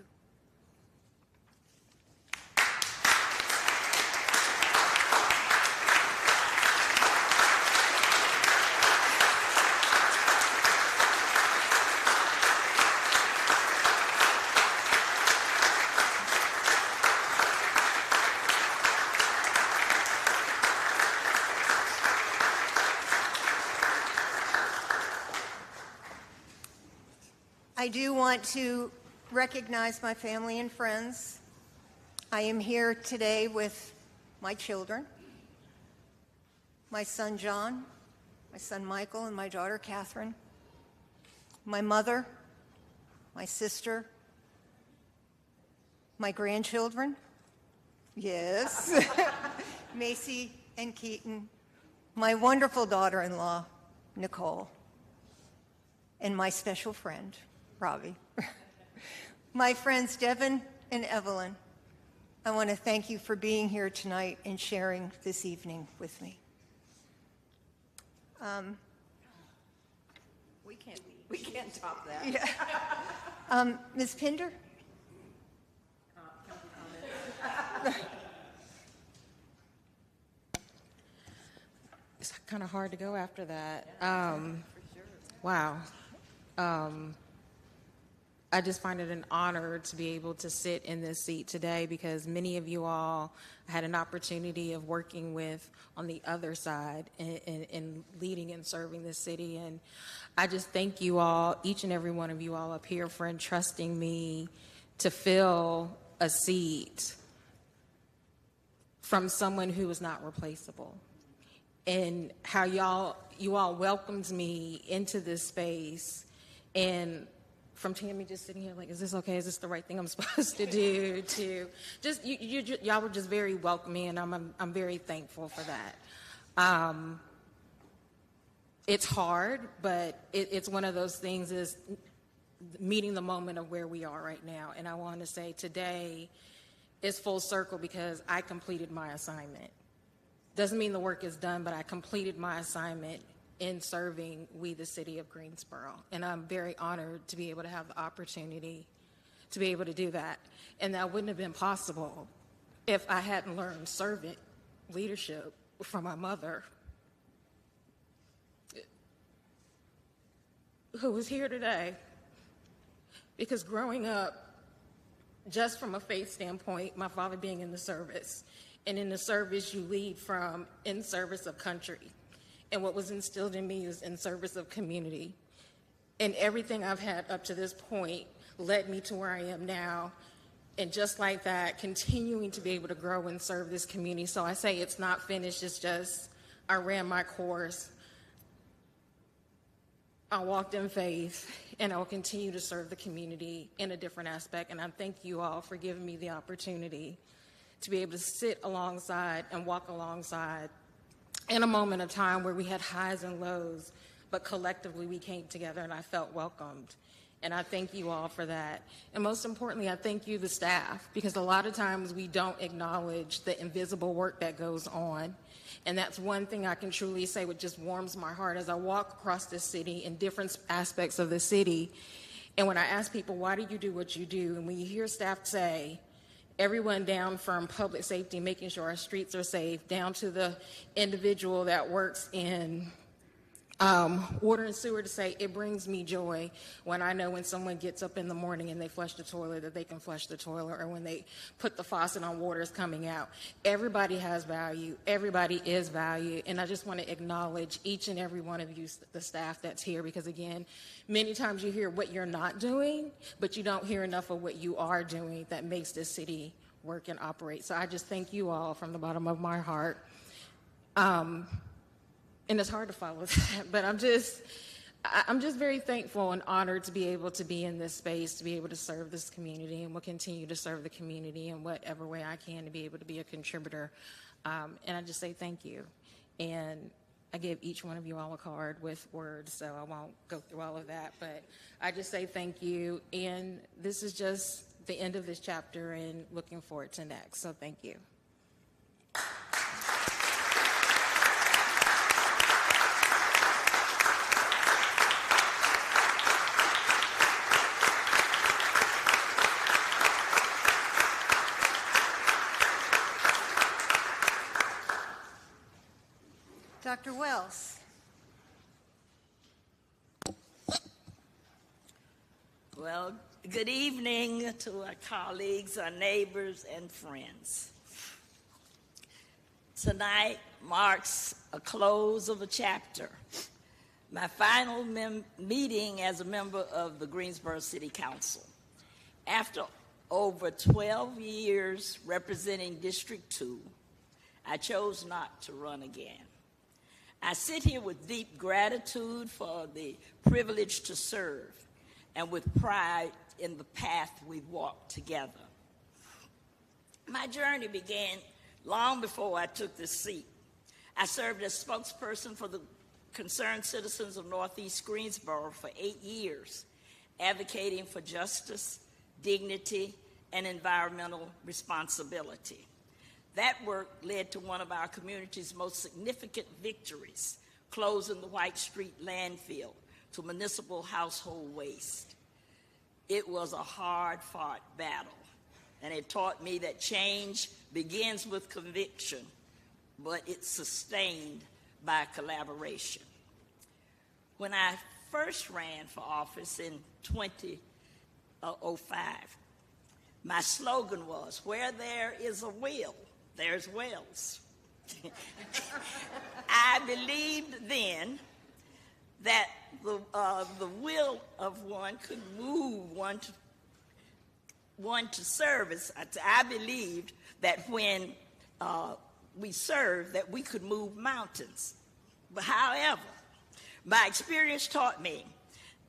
I do want to recognize my family and friends. I am here today with my children, my son John, my son Michael, and my daughter Catherine, my mother, my sister, my grandchildren, yes, Macy and Keaton, my wonderful daughter-in-law, Nicole, and my special friend, Robbie. My friends Devin and Evelyn, I want to thank you for being here tonight and sharing this evening with me. We can't top that. Yeah. Ms. Pinder? It's kind of hard to go after that. Wow. I just find it an honor to be able to sit in this seat today because many of you all had an opportunity of working with on the other side in leading and serving this city. And I just thank you all, each and every one of you all up here, for entrusting me to fill a seat from someone who is not replaceable. And how you all welcomed me into this space, and from Tammy just sitting here like, is this okay? Is this the right thing I'm supposed to do? To just y'all were just very welcoming, and I'm very thankful for that. It's hard, but it's one of those things, is meeting the moment of where we are right now. And I want to say today is full circle because I completed my assignment. Doesn't mean the work is done, but I completed my assignment in serving we the city of Greensboro. And I'm very honored to be able to have the opportunity to be able to do that. And that wouldn't have been possible if I hadn't learned servant leadership from my mother, who was here today. Because growing up, just from a faith standpoint, my father being in the service, and in the service you lead from in service of country. And what was instilled in me is in service of community. And everything I've had up to this point led me to where I am now. And just like that, continuing to be able to grow and serve this community. So I say it's not finished, it's just I ran my course. I walked in faith, and I will continue to serve the community in a different aspect. And I thank you all for giving me the opportunity to be able to sit alongside and walk alongside in a moment of time where we had highs and lows, but collectively we came together and I felt welcomed. And I thank you all for that. And most importantly, I thank you, the staff, because a lot of times we don't acknowledge the invisible work that goes on. And that's one thing I can truly say what just warms my heart as I walk across this city in different aspects of the city. And when I ask people, why do you do what you do? And when you hear staff say, everyone down from public safety, making sure our streets are safe, down to the individual that works in water and sewer, to say it brings me joy when I know when someone gets up in the morning and they flush the toilet that they can flush the toilet, or when they put the faucet on, water is coming out. Everybody has value. Everybody is value. And I just want to acknowledge each and every one of you, the staff that's here, because again, many times you hear what you're not doing, but you don't hear enough of what you are doing that makes this city work and operate. So I just thank you all from the bottom of my heart. And it's hard to follow that, but I'm just very thankful and honored to be able to be in this space, to be able to serve this community, and will continue to serve the community in whatever way I can to be able to be a contributor. And I just say thank you. And I gave each one of you all a card with words, so I won't go through all of that, but I just say thank you. And this is just the end of this chapter and looking forward to next, so thank you. Dr. Wells. Well, good evening to our colleagues, our neighbors, and friends. Tonight marks a close of a chapter, my final meeting as a member of the Greensboro City Council. After over 12 years representing District 2, I chose not to run again. I sit here with deep gratitude for the privilege to serve and with pride in the path we've walked together. My journey began long before I took this seat. I served as spokesperson for the concerned citizens of Northeast Greensboro for 8 years, advocating for justice, dignity, and environmental responsibility. That work led to one of our community's most significant victories, closing the White Street landfill to municipal household waste. It was a hard-fought battle, and it taught me that change begins with conviction, but it's sustained by collaboration. When I first ran for office in 2005, my slogan was, "Where there is a will, there's wells." I believed then that the will of one could move one to service. I believed that when we served, that we could move mountains. But however, my experience taught me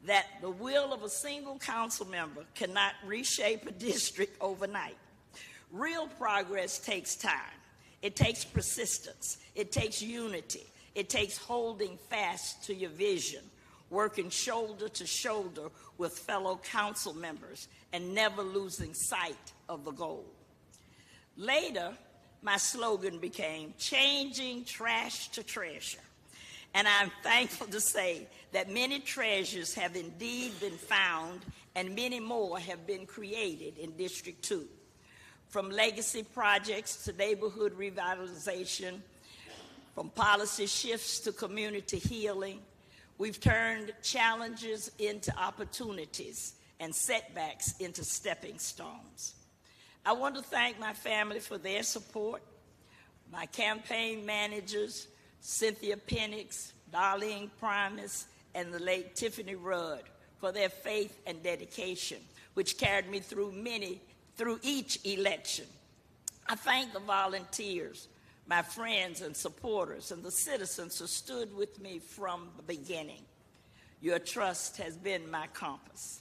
that the will of a single council member cannot reshape a district overnight. Real progress takes time. It takes persistence. It takes unity. It takes holding fast to your vision, working shoulder to shoulder with fellow council members, and never losing sight of the goal. Later, my slogan became changing trash to treasure. And I'm thankful to say that many treasures have indeed been found and many more have been created in District 2. From legacy projects to neighborhood revitalization, from policy shifts to community healing, we've turned challenges into opportunities and setbacks into stepping stones. I want to thank my family for their support, my campaign managers, Cynthia Penix, Darlene Primus, and the late Tiffany Rudd, for their faith and dedication, which carried me through each election. I thank the volunteers, my friends and supporters, and the citizens who stood with me from the beginning. Your trust has been my compass.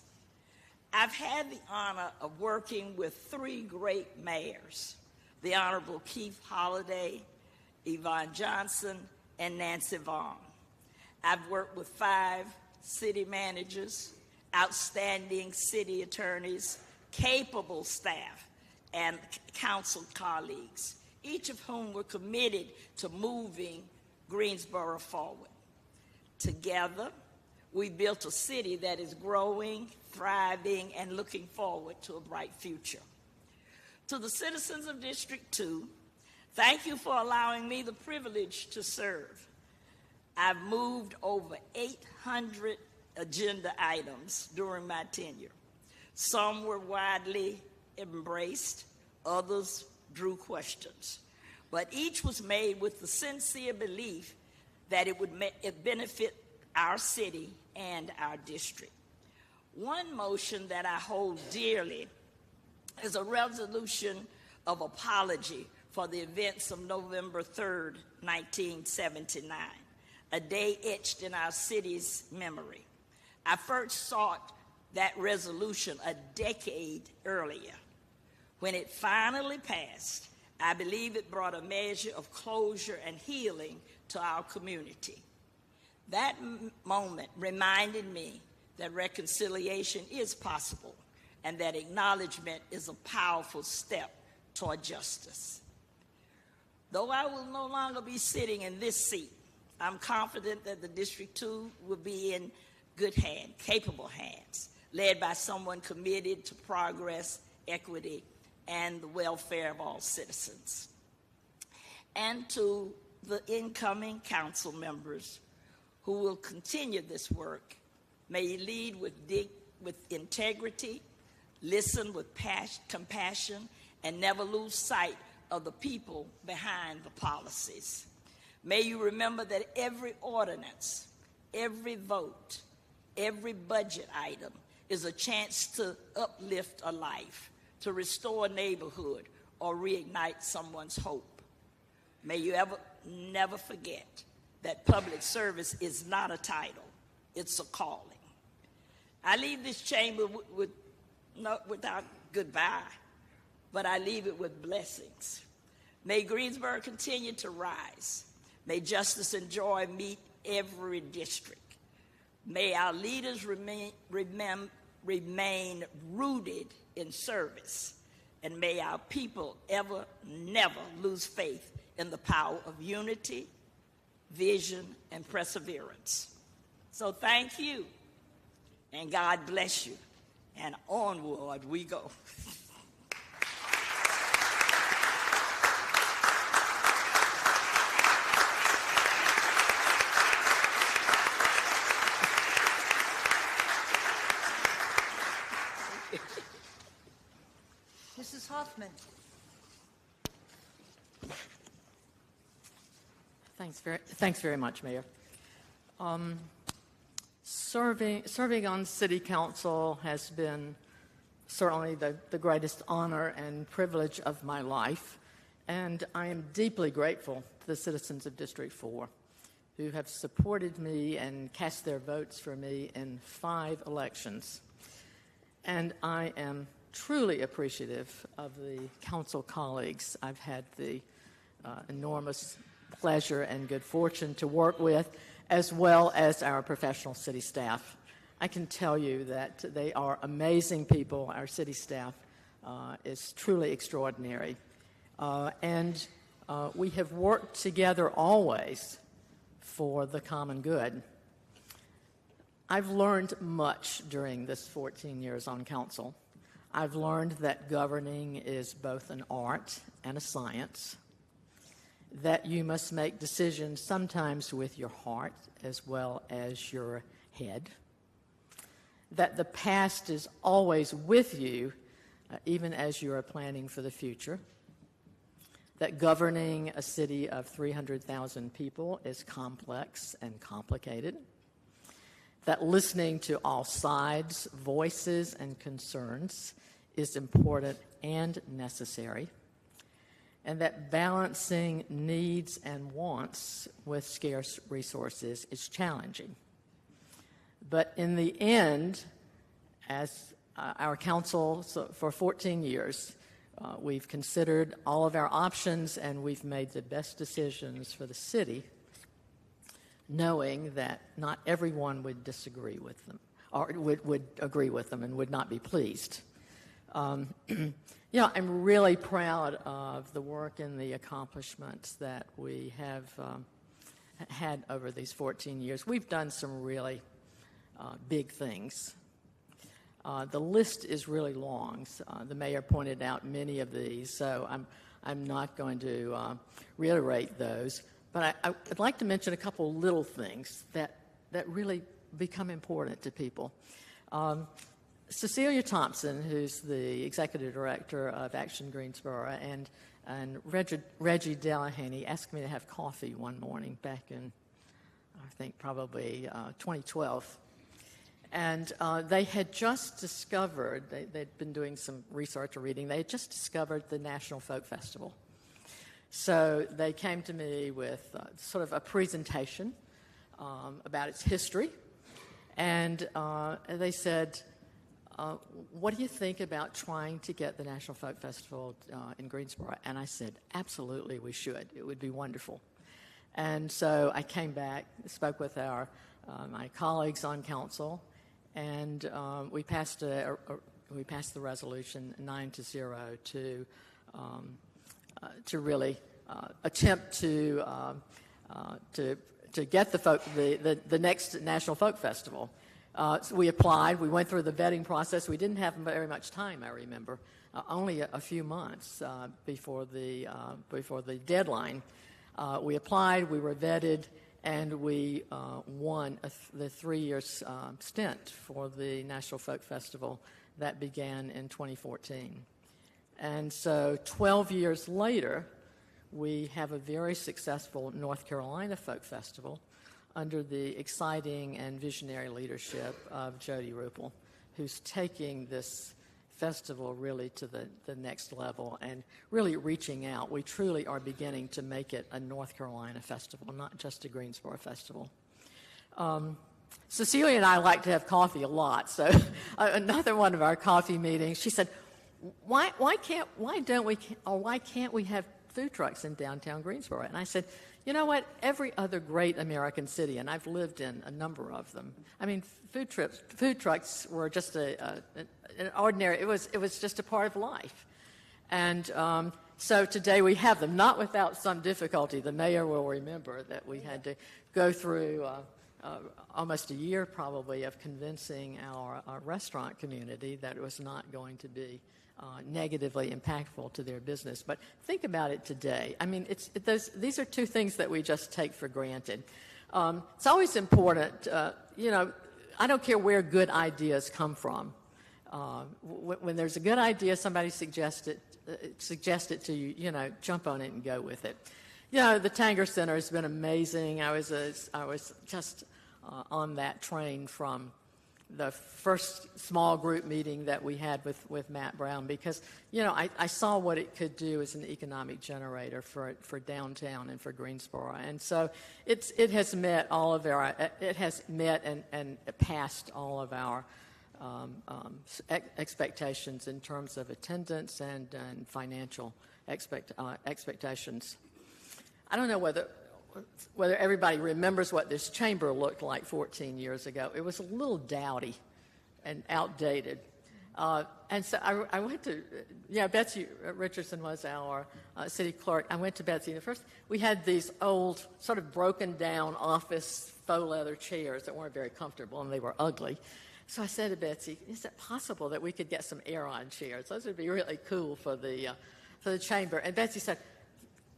I've had the honor of working with three great mayors, the Honorable Keith Holliday, Yvonne Johnson, and Nancy Vaughn. I've worked with 5 city managers, outstanding city attorneys, capable staff, and council colleagues, each of whom were committed to moving Greensboro forward. Together, we built a city that is growing, thriving, and looking forward to a bright future. To the citizens of District 2, thank you for allowing me the privilege to serve. I've moved over 800 agenda items during my tenure. Some were widely embraced, others drew questions, but each was made with the sincere belief that it would benefit our city and our district. One motion that I hold dearly is a resolution of apology for the events of November 3rd, 1979, a day etched in our city's memory. I first sought that resolution a decade earlier. When it finally passed, I believe it brought a measure of closure and healing to our community. That moment reminded me that reconciliation is possible and that acknowledgement is a powerful step toward justice. Though I will no longer be sitting in this seat, I'm confident that the District 2 will be in good hands, capable hands, led by someone committed to progress, equity, and the welfare of all citizens. And to the incoming council members who will continue this work, may you lead with integrity, listen with compassion, and never lose sight of the people behind the policies. May you remember that every ordinance, every vote, every budget item is a chance to uplift a life, to restore a neighborhood, or reignite someone's hope. May you never forget that public service is not a title, it's a calling. I leave this chamber without goodbye, but I leave it with blessings. May Greensboro continue to rise. May justice and joy meet every district. May our leaders remain rooted in service. And may our people never lose faith in the power of unity, vision, and perseverance. So thank you, and God bless you, and onward we go. Mrs. Hoffman. Thanks very much, Mayor. Serving on City Council has been certainly the greatest honor and privilege of my life, and I am deeply grateful to the citizens of District 4 who have supported me and cast their votes for me in 5 elections. And I am truly appreciative of the council colleagues I've had the enormous pleasure and good fortune to work with, as well as our professional city staff. I can tell you that they are amazing people. Our city staff is truly extraordinary. And we have worked together always for the common good. I've learned much during this 14 years on council. I've learned that governing is both an art and a science, that you must make decisions sometimes with your heart as well as your head, that the past is always with you even as you are planning for the future. that governing a city of 300,000 people is complex and complicated, that listening to all sides, voices, and concerns is important and necessary, and that balancing needs and wants with scarce resources is challenging. But in the end, as our council for 14 years, we've considered all of our options and we've made the best decisions for the city, knowing that not everyone would disagree with them or would agree with them and would not be pleased. I'm really proud of the work and the accomplishments that we have had over these 14 years. We've done some really big things. The list is really long. The mayor pointed out many of these, so I'm not going to reiterate those. But I'd like to mention a couple little things that really become important to people. Cecilia Thompson, who's the executive director of Action Greensboro, and Reggie Delahaney asked me to have coffee one morning back in, I think, probably 2012. And they had just discovered, they'd been doing some research or reading, they had just discovered the National Folk Festival. So they came to me with sort of a presentation about its history, and they said, what do you think about trying to get the National Folk Festival in Greensboro? And I said, absolutely, we should. It would be wonderful. And so I came back, spoke with my colleagues on council, and we passed the resolution 9-0 to really attempt to get the next National Folk Festival. So we applied. We went through the vetting process. We didn't have very much time, I remember, only a few months before the deadline. We applied. We were vetted, and we won the 3-year stint for the National Folk Festival that began in 2014. And so 12 years later, we have a very successful North Carolina Folk Festival under the exciting and visionary leadership of Jody Rupel, who's taking this festival really to the next level and really reaching out. We truly are beginning to make it a North Carolina festival, not just a Greensboro festival. Cecilia and I like to have coffee a lot, so another one of our coffee meetings, she said, why can't we have food trucks in downtown Greensboro? And I said, you know what? Every other great American city, and I've lived in a number of them. I mean, food trucks were just an ordinary. It was just a part of life, and so today we have them, not without some difficulty. The mayor will remember that we had to go through almost a year, probably, of convincing our restaurant community that it was not going to be negatively impactful to their business. But think about it today. I mean, these are two things that we just take for granted. It's always important, I don't care where good ideas come from. When there's a good idea, somebody suggests it to you, jump on it and go with it. The Tanger Center has been amazing. I was just on that train from the first small group meeting that we had with Matt Brown because, I saw what it could do as an economic generator for downtown and for Greensboro. And so it has met and passed all of our expectations in terms of attendance and financial expectations. I don't know whether everybody remembers what this chamber looked like 14 years ago. It was a little dowdy and outdated. And so I went to, Betsy Richardson was our city clerk. I went to Betsy. And first, we had these old, sort of broken down office faux leather chairs that weren't very comfortable and they were ugly. So I said to Betsy, is it possible that we could get some air-on chairs? Those would be really cool for the chamber. And Betsy said,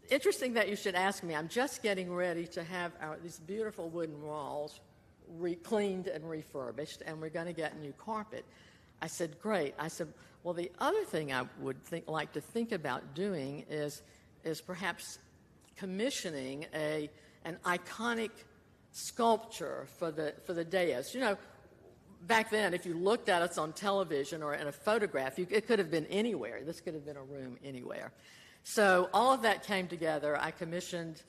interesting that you should ask me. I'm just getting ready to have these beautiful wooden walls cleaned and refurbished, and we're going to get new carpet. I said, great. I said, well, the other thing I would like to think about doing is is perhaps commissioning an iconic sculpture for the dais. You know, back then, if you looked at us on television or in a photograph, it could have been anywhere. This could have been a room anywhere. So all of that came together. I commissioned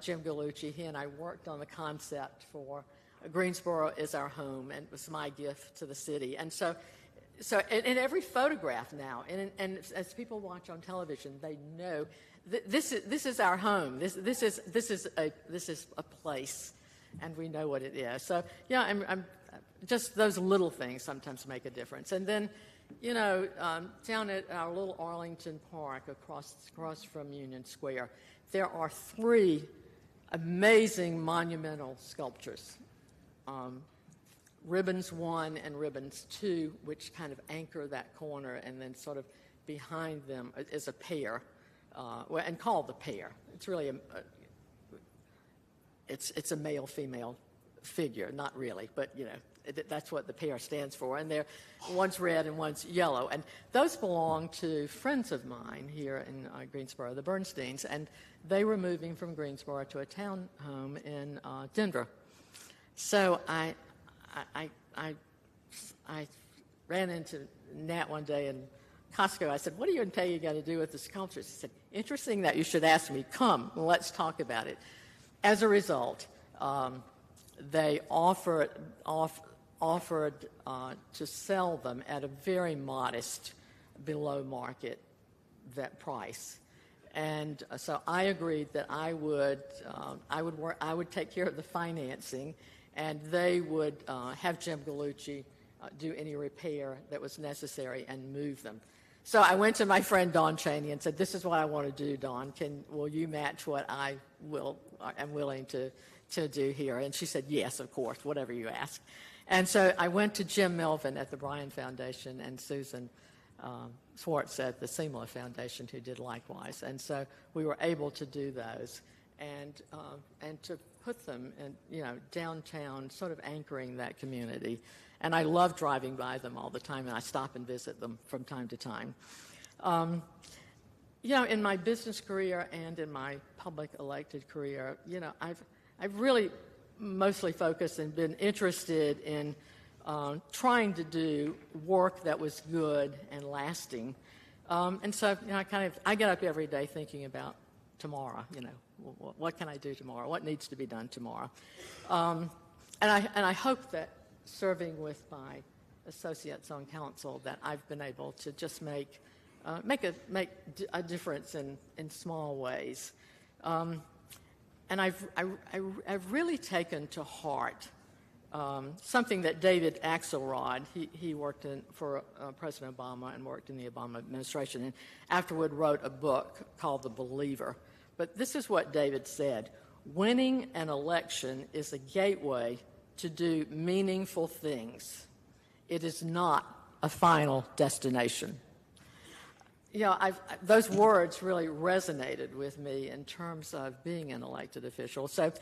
Jim Gallucci. He and I worked on the concept for Greensboro is our home, and it was my gift to the city. And so in every photograph now, and as people watch on television, they know this is our home. This is a place, and we know what it is. So yeah, I'm just those little things sometimes make a difference. And then, you know, down at our little Arlington Park across from Union Square, there are 3 amazing monumental sculptures. Ribbons 1 and Ribbons 2, which kind of anchor that corner, and then sort of behind them is a pair, and called the pair. It's really it's a male-female figure, not really, but you know that's what the pair stands for. And one's red and one's yellow, and those belong to friends of mine here in Greensboro, the Bernsteins, and they were moving from Greensboro to a town home in Denver. So I ran into Nat one day in Costco. I said, "What are you and Peggy going to do with the sculptures?" He said, "Interesting that you should ask me. Come, let's talk about it." As a result, they offered to sell them at a very modest, below market price. And so I agreed that I would take care of the financing, and they would have Jim Gallucci do any repair that was necessary and move them. So I went to my friend Dawn Cheney and said, "This is what I want to do, Dawn. Will you match what I am willing to do here?" And she said, "Yes, of course, whatever you ask." And so I went to Jim Melvin at the Bryan Foundation and Susan Swartz at the Seamler Foundation, who did likewise. And so we were able to do those and to put them in, you know, downtown, sort of anchoring that community. And I love driving by them all the time, and I stop and visit them from time to time. You know, in my business career and in my public elected career, you know, I've really mostly focused and been interested in trying to do work that was good and lasting. And so, you know, I get up every day thinking about tomorrow. You know, what can I do tomorrow? What needs to be done tomorrow? And I hope that serving with my associates on council, that I've been able to just make a difference in small ways. And I've really taken to heart something that David Axelrod, he worked for President Obama and worked in the Obama administration, and afterward wrote a book called The Believer. But this is what David said: "Winning an election is a gateway to do meaningful things. It is not a final destination." You know, those words really resonated with me in terms of being an elected official. So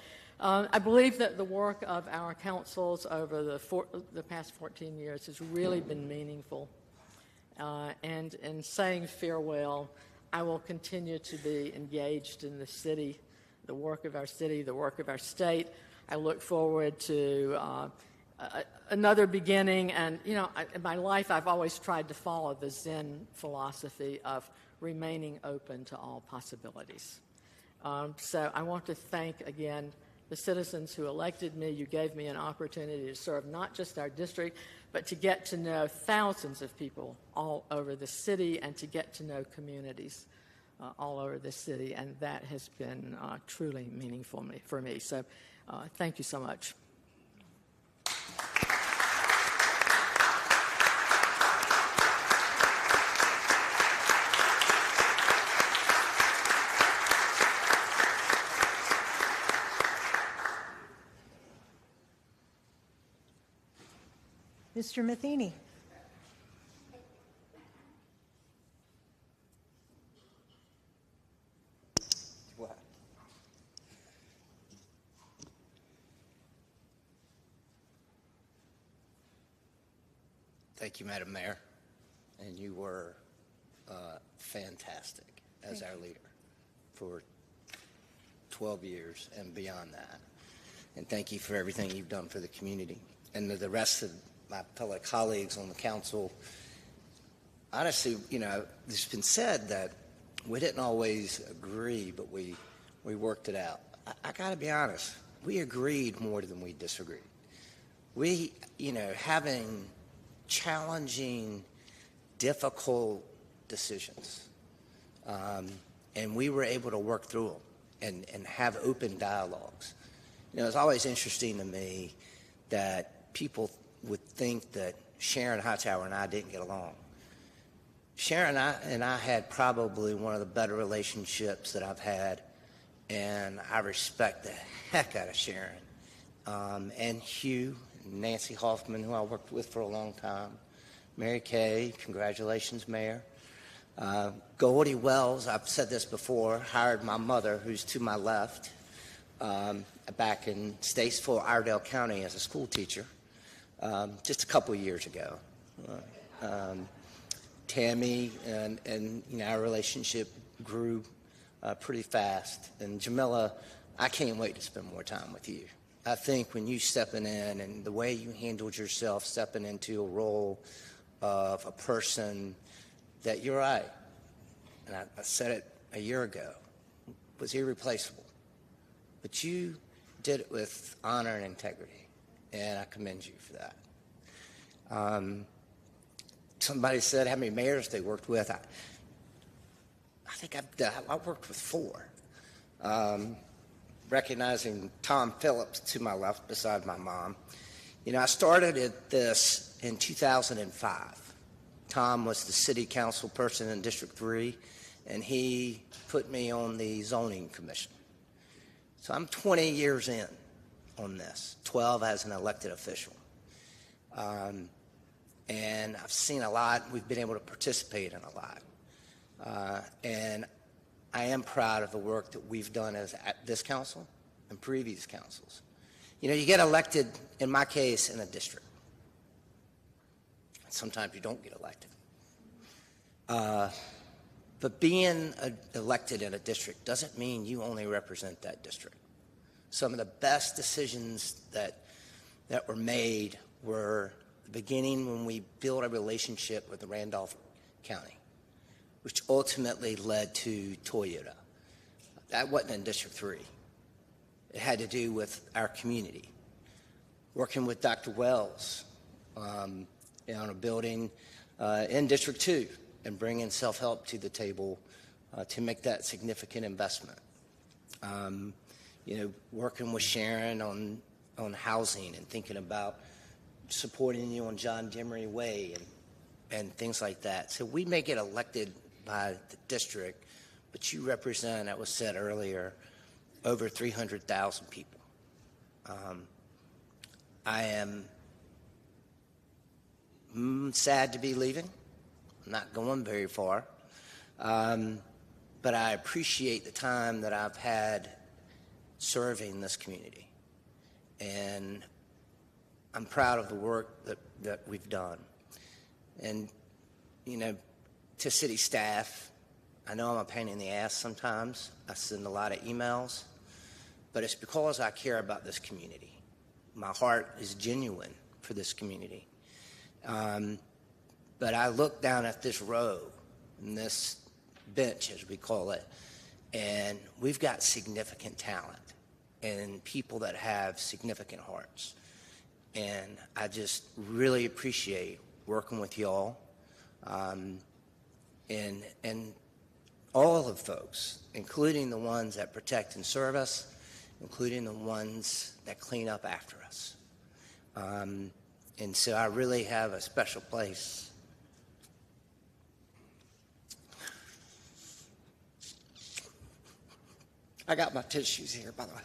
I believe that the work of our councils over the past 14 years has really been meaningful. And in saying farewell, I will continue to be engaged in the city, the work of our city, the work of our state. I look forward to another beginning, and you know, in my life I've always tried to follow the Zen philosophy of remaining open to all possibilities. So I want to thank again the citizens who elected me. You gave me an opportunity to serve not just our district, but to get to know thousands of people all over the city and to get to know communities all over the city, and that has been truly meaningful for me. So thank you so much. Mr. Matheny. Thank you, Madam Mayor. And you were fantastic as our leader for 12 years and beyond that. And thank you for everything you've done for the community. And to the rest of my fellow colleagues on the council, honestly, it's been said that we didn't always agree, but we worked it out. I got to be honest, we agreed more than we disagreed. We, having challenging, difficult decisions, and we were able to work through them and have open dialogues. It's always interesting to me that people would think that Sharon Hightower and I didn't get along. Sharon and I had probably one of the better relationships that I've had, and I respect the heck out of Sharon. And Hugh, and Nancy Hoffman, who I worked with for a long time. Mary Kay, congratulations, Mayor. Goldie Wells, I've said this before, hired my mother, who's to my left, back in Statesville, Iredell County as a school teacher, just a couple of years ago. Tammy and our relationship grew pretty fast. And Jamila, I can't wait to spend more time with you. I think when you stepping in and the way you handled yourself stepping into a role of a person that you're right, and I said it a year ago, was irreplaceable. But you did it with honor and integrity, and I commend you for that. Somebody said how many mayors they worked with. I think I worked with 4. Recognizing Tom Phillips to my left beside my mom. I started this in 2005. Tom was the city council person in District 3, and he put me on the zoning commission. So I'm 20 years in on this, 12 as an elected official. And I've seen a lot. We've been able to participate in a lot. And I am proud of the work that we've done at this council and previous councils. You get elected, in my case, in a district. Sometimes you don't get elected. But being elected in a district doesn't mean you only represent that district. Some of the best decisions that were made were the beginning when we built a relationship with Randolph County, which ultimately led to Toyota. That wasn't in District 3. It had to do with our community. Working with Dr. Wells on a building in District 2 and bringing self-help to the table to make that significant investment. Working with Sharon on housing and thinking about supporting you on John Demery Way and things like that. So we may get elected by the district, but you represent, as was said earlier, over 300,000 people. I am sad to be leaving. I'm not going very far. But I appreciate the time that I've had serving this community. And I'm proud of the work that we've done. And, to city staff, I know I'm a pain in the ass sometimes. I send a lot of emails, but it's because I care about this community. My heart is genuine for this community. But I look down at this row, and this bench, as we call it, and we've got significant talent and people that have significant hearts. And I just really appreciate working with y'all. And all of the folks, including the ones that protect and serve us, including the ones that clean up after us. And so I really have a special place. I got my tissues here, by the way.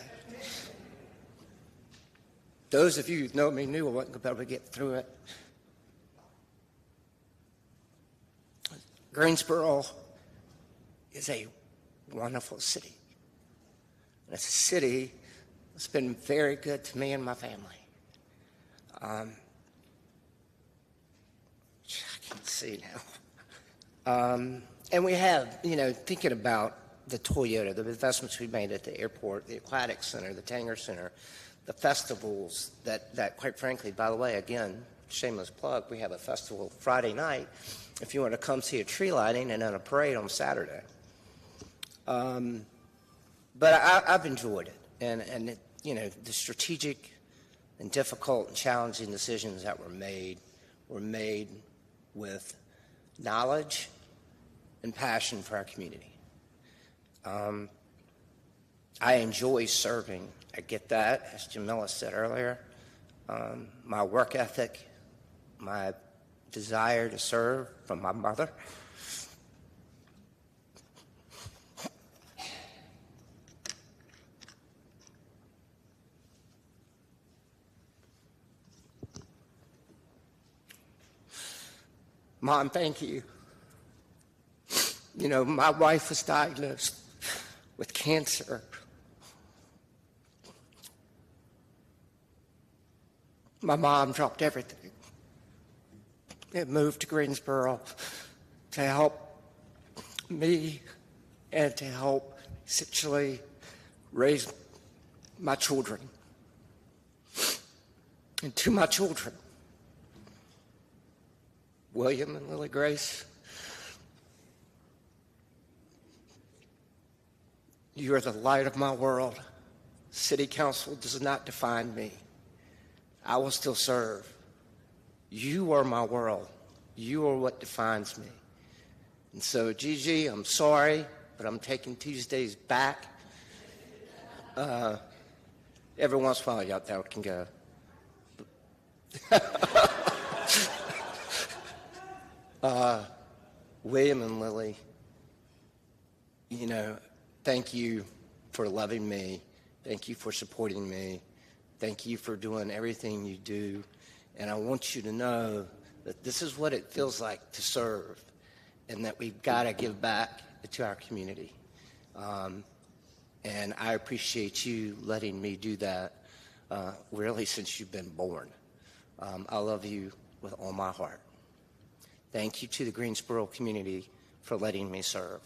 Those of you who know me knew I wasn't going to be able to get through it. Greensboro is a wonderful city. And it's a city that's been very good to me and my family. I can't see now. And we have, thinking about the Toyota, the investments we made at the airport, the Aquatic Center, the Tanger Center, the festivals that quite frankly, by the way, again, shameless plug, we have a festival Friday night if you want to come see a tree lighting and then a parade on Saturday. But I've enjoyed it. And it, the strategic and difficult and challenging decisions that were made with knowledge and passion for our community. I enjoy serving. I get that, as Jamila said earlier. My work ethic, my desire to serve from my mother. Mom, thank you. My wife was diagnosed with cancer. My mom dropped everything and moved to Greensboro to help me and to help essentially raise my children. And to my children, William and Lily Grace, you are the light of my world. City Council does not define me. I will still serve. You are my world. You are what defines me. And so, Gigi, I'm sorry, but I'm taking Tuesdays back. Every once in a while, y'all that can go. William and Lily, thank you for loving me. Thank you for supporting me. Thank you for doing everything you do. And I want you to know that this is what it feels like to serve and that we've got to give back to our community. And I appreciate you letting me do that, really, since you've been born. I love you with all my heart. Thank you to the Greensboro community for letting me serve.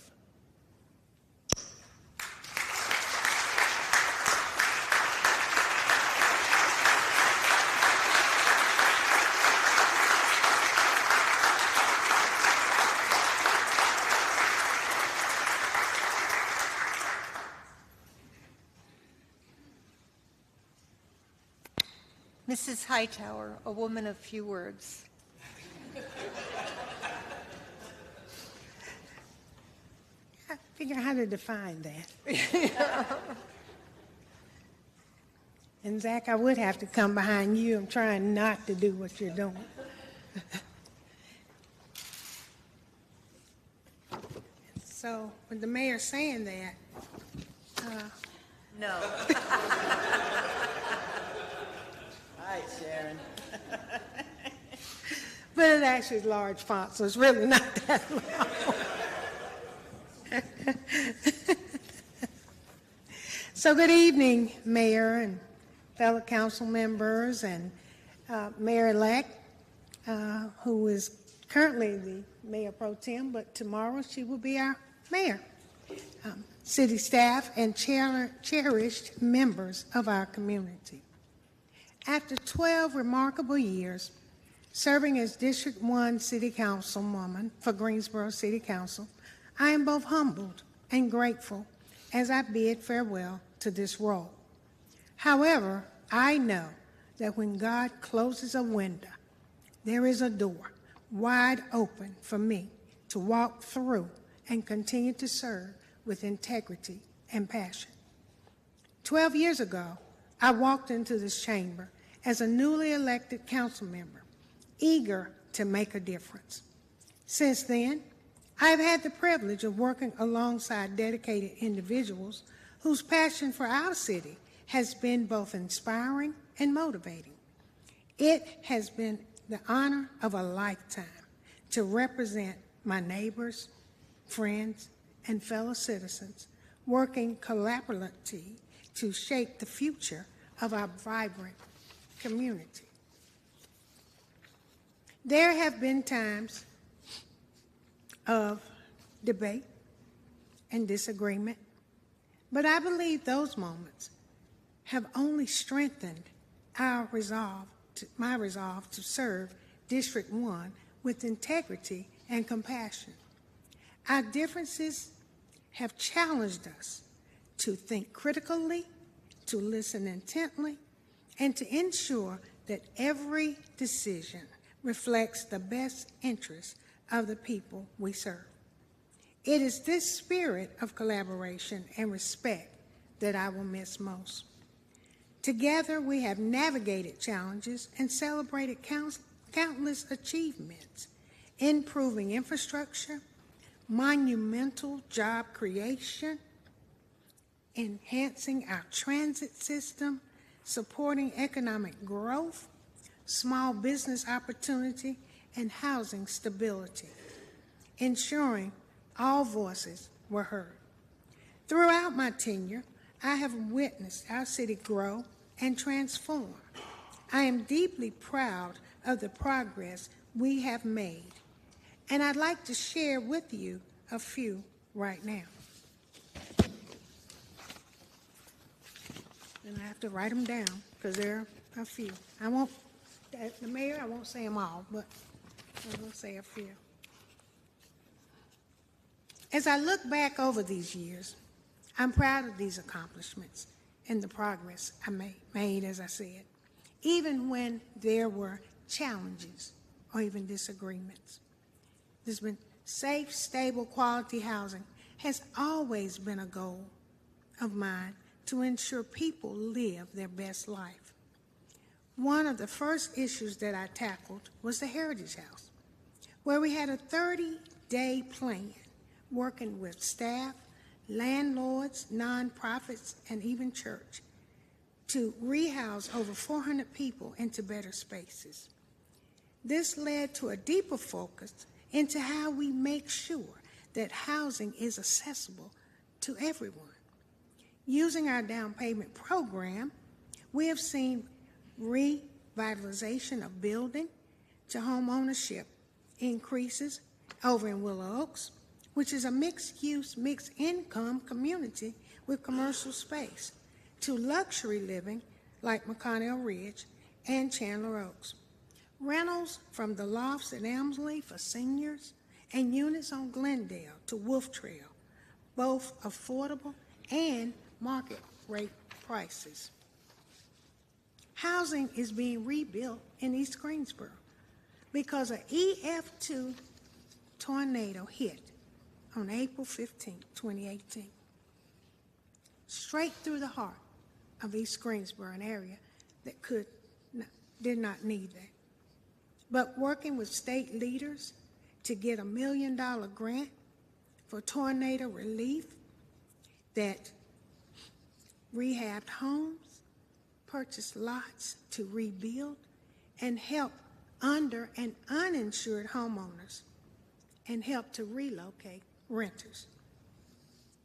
Mrs. Hightower, a woman of few words. I figure out how to define that. And Zach, I would have to come behind you. I'm trying not to do what you're doing. So, with the mayor saying that, No. Hi, Sharon. but it actually is large font, so it's really not that long. So good evening, Mayor and fellow council members and Mayor-elect, who is currently the Mayor Pro Tem, but tomorrow she will be our mayor. City staff and cherished members of our community. After 12 remarkable years serving as District 1 City Councilwoman for Greensboro City Council, I am both humbled and grateful as I bid farewell to this role. However, I know that when God closes a window, there is a door wide open for me to walk through and continue to serve with integrity and passion. 12 years ago, I walked into this chamber as a newly elected council member, eager to make a difference. Since then, I have had the privilege of working alongside dedicated individuals whose passion for our city has been both inspiring and motivating. It has been the honor of a lifetime to represent my neighbors, friends, and fellow citizens working collaboratively to shape the future of our vibrant community. There have been times of debate, and disagreement, but I believe those moments have only strengthened my resolve to serve District 1 with integrity and compassion. Our differences have challenged us to think critically, to listen intently, and to ensure that every decision reflects the best interests of the people we serve. It is this spirit of collaboration and respect that I will miss most. Together, we have navigated challenges and celebrated countless achievements, improving infrastructure, monumental job creation, enhancing our transit system, supporting economic growth, small business opportunity, and housing stability, ensuring all voices were heard. Throughout my tenure, I have witnessed our city grow and transform. I am deeply proud of the progress we have made, and I'd like to share with you a few right now. And I have to write them down because there are a few. The mayor, I won't say them all, but I will say a few. As I look back over these years, I'm proud of these accomplishments and the progress I made, as I said, even when there were challenges or even disagreements. There's been safe, stable, quality housing has always been a goal of mine to ensure people live their best life. One of the first issues that I tackled was the Heritage House, where we had a 30-day plan working with staff, landlords, nonprofits, and even church to rehouse over 400 people into better spaces. This led to a deeper focus into how we make sure that housing is accessible to everyone. Using our down payment program, we have seen revitalization of building to home ownership increases over in Willow Oaks, which is a mixed-use, mixed-income community with commercial space, to luxury living like McConnell Ridge and Chandler Oaks. Rentals from the lofts at Elmsley for seniors and units on Glendale to Wolf Trail, both affordable and market rate prices. Housing is being rebuilt in East Greensboro because an EF2 tornado hit on April 15, 2018, straight through the heart of East Greensboro, an area that did not need that. But working with state leaders to get $1 million grant for tornado relief that rehabbed homes, purchased lots to rebuild, and help under and uninsured homeowners, and help to relocate renters.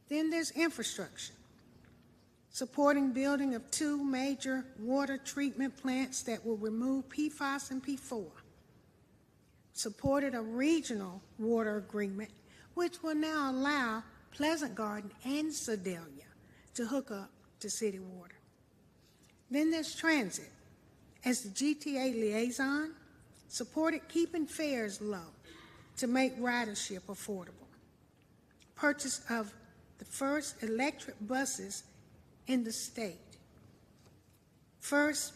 Then there's infrastructure, supporting building of 2 major water treatment plants that will remove PFAS and P4, supported a regional water agreement which will now allow Pleasant Garden and Sedalia to hook up to city water. Then there's transit. As the GTA liaison, supported keeping fares low to make ridership affordable. Purchase of the first electric buses in the state. First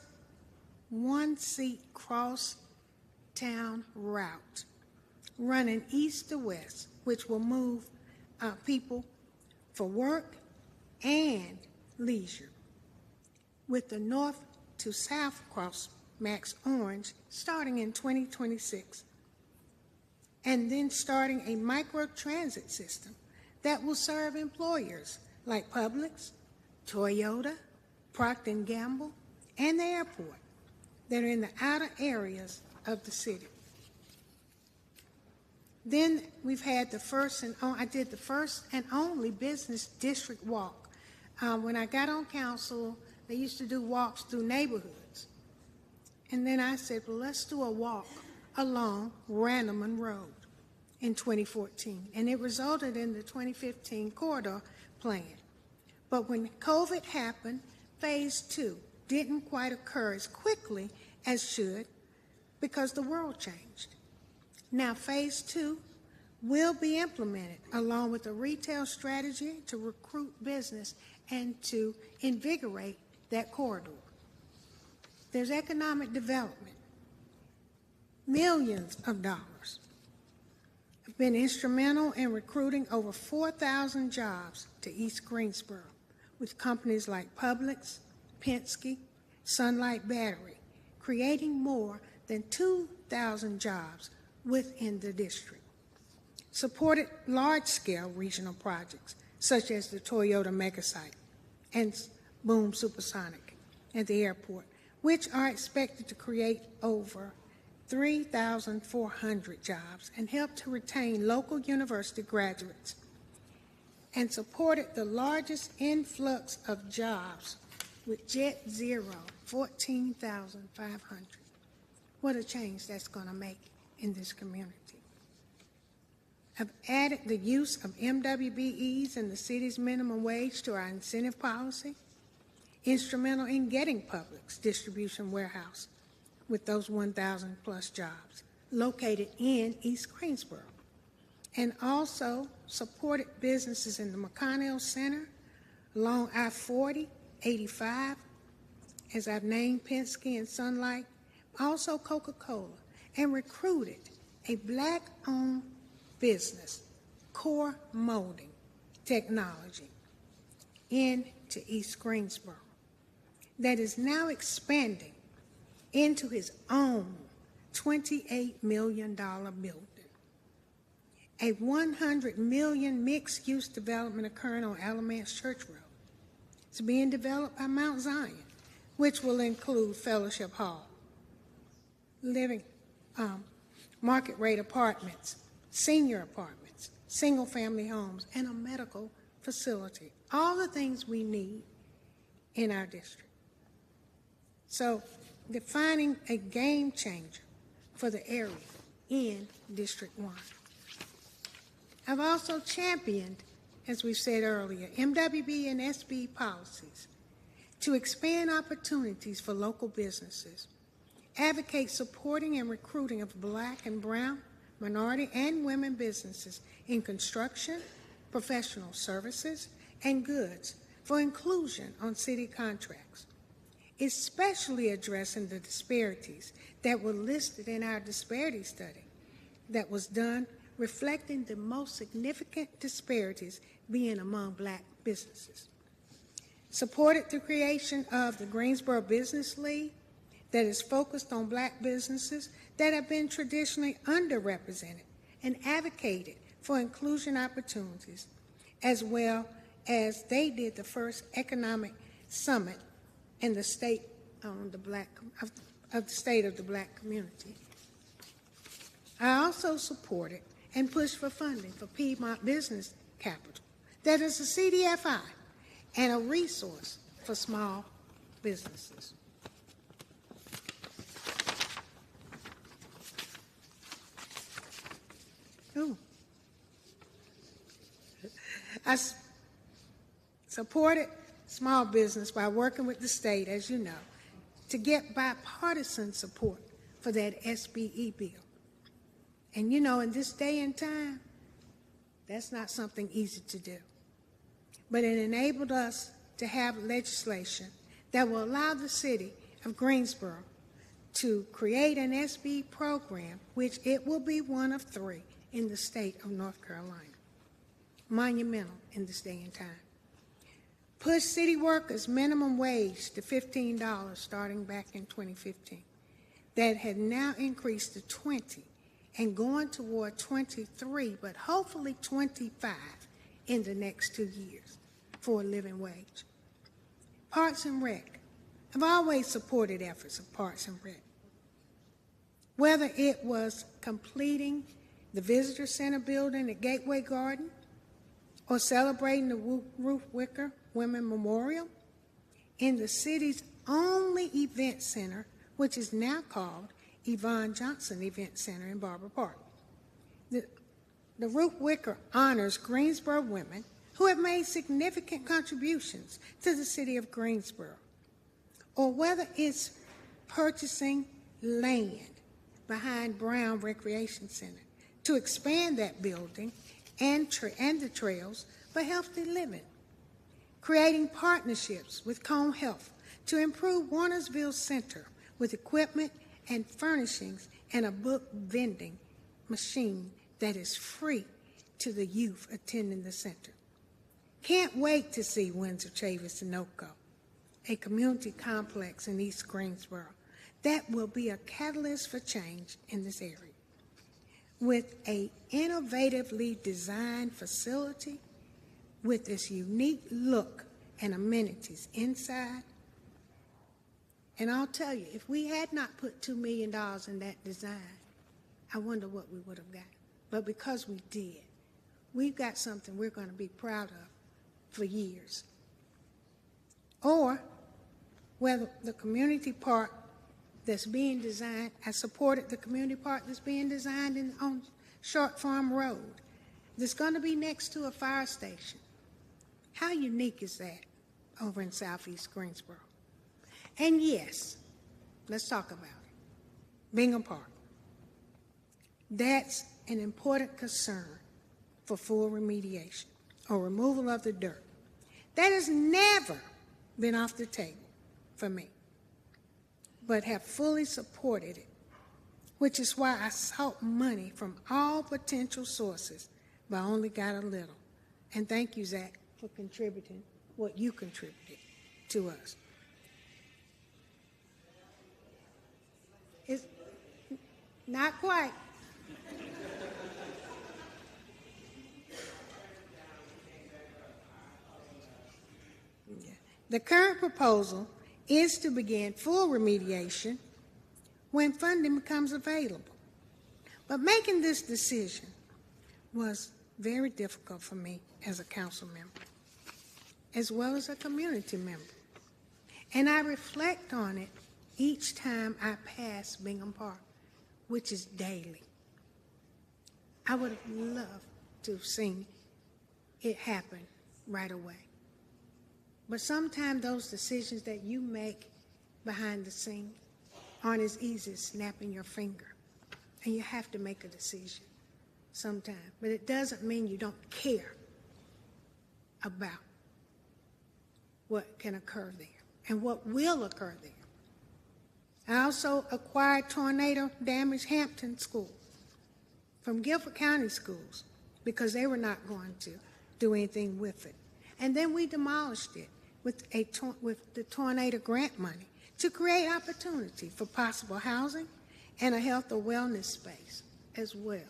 one-seat cross-town route running east to west, which will move people for work and leisure, with the north to south cross Max Orange starting in 2026, and then starting a micro-transit system that will serve employers like Publix, Toyota, Procter & Gamble, and the airport that are in the outer areas of the city. Then we've had I did the first and only business district walk. When I got on council, they used to do walks through neighborhoods. And then I said, well, let's do a walk along Ranneman Road, in 2014, and it resulted in the 2015 corridor plan. But when COVID happened, phase 2 didn't quite occur as quickly as should because the world changed. Now phase 2 will be implemented along with a retail strategy to recruit business and to invigorate that corridor. There's economic development. Millions of dollars have been instrumental in recruiting over 4,000 jobs to East Greensboro with companies like Publix, Penske, Sunlight Battery, creating more than 2,000 jobs within the district. Supported large-scale regional projects such as the Toyota Megasite and Boom Supersonic at the airport, which are expected to create over 3,400 jobs and help to retain local university graduates, and supported the largest influx of jobs with Jet Zero, 14,500. What a change that's going to make in this community. I've added the use of MWBEs and the city's minimum wage to our incentive policy, instrumental in getting Publix distribution warehouse with those 1,000 plus jobs located in East Greensboro, and also supported businesses in the McConnell Center, along I-40, 85, as I've named Penske and Sunlight, also Coca-Cola, and recruited a black-owned business, Core Molding Technology, into East Greensboro, that is now expanding into his own $28 million building. A $100 million mixed-use development occurring on Alamance Church Road. It's being developed by Mount Zion, which will include Fellowship Hall, living, market rate apartments, senior apartments, single-family homes, and a medical facility. All the things we need in our district. So, defining a game changer for the area in District 1. I've also championed, as we said earlier, MWB and SB policies to expand opportunities for local businesses, advocate supporting and recruiting of Black and brown, minority, and women businesses in construction, professional services, and goods for inclusion on city contracts, especially addressing the disparities that were listed in our disparity study that was done, reflecting the most significant disparities being among Black businesses. Supported the creation of the Greensboro Business League that is focused on Black businesses that have been traditionally underrepresented, and advocated for inclusion opportunities, as well as they did the first economic summit in the state on the of the state of the Black community. I also supported and pushed for funding for Piedmont Business Capital, that is a CDFI and a resource for small businesses. Ooh. I supported small business by working with the state, as you know, to get bipartisan support for that SBE bill. And you know, in this day and time, that's not something easy to do. But it enabled us to have legislation that will allow the city of Greensboro to create an SB program, which it will be one of 3 in the state of North Carolina. Monumental in this day and time. Push city workers' minimum wage to $15 starting back in 2015. That had now increased to 20 and going toward 23, but hopefully 25 in the next 2 years for a living wage. Parks and Rec. I've always supported efforts of Parks and Rec. Whether it was completing the Visitor Center building at Gateway Garden or celebrating the Ruth Wicker Women Memorial in the city's only event center, which is now called Yvonne Johnson Event Center in Barber Park. the Ruth Wicker honors Greensboro women who have made significant contributions to the city of Greensboro, or whether it's purchasing land behind Brown Recreation Center to expand that building and the trails for healthy living, creating partnerships with Cone Health to improve Warnersville Center with equipment and furnishings and a book vending machine that is free to the youth attending the center. Can't wait to see Windsor Chavis Sunoco, a community complex in East Greensboro that will be a catalyst for change in this area. With an innovatively designed facility with this unique look and amenities inside. And I'll tell you, if we had not put $2 million in that design, I wonder what we would have got. But because we did, we've got something we're going to be proud of for years. Or whether the community park that's being designed, I supported the community park that's being designed on Short Farm Road. That's going to be next to a fire station. How unique is that over in Southeast Greensboro? And yes, let's talk about it. Bingham Park. That's an important concern for full remediation or removal of the dirt. That has never been off the table for me, but have fully supported it, which is why I sought money from all potential sources, but only got a little. And thank you, Zach, for contributing what you contributed to us. It's not quite. The current proposal is to begin full remediation when funding becomes available. But making this decision was very difficult for me as a council member, as well as a community member. And I reflect on it each time I pass Bingham Park, which is daily. I would have loved to have seen it happen right away. But sometimes those decisions that you make behind the scenes aren't as easy as snapping your finger. And you have to make a decision sometime. But it doesn't mean you don't care about what can occur there and what will occur there. I also acquired tornado-damaged Hampton School from Guilford County Schools because they were not going to do anything with it. And then we demolished it with the tornado grant money to create opportunity for possible housing and a health or wellness space as well.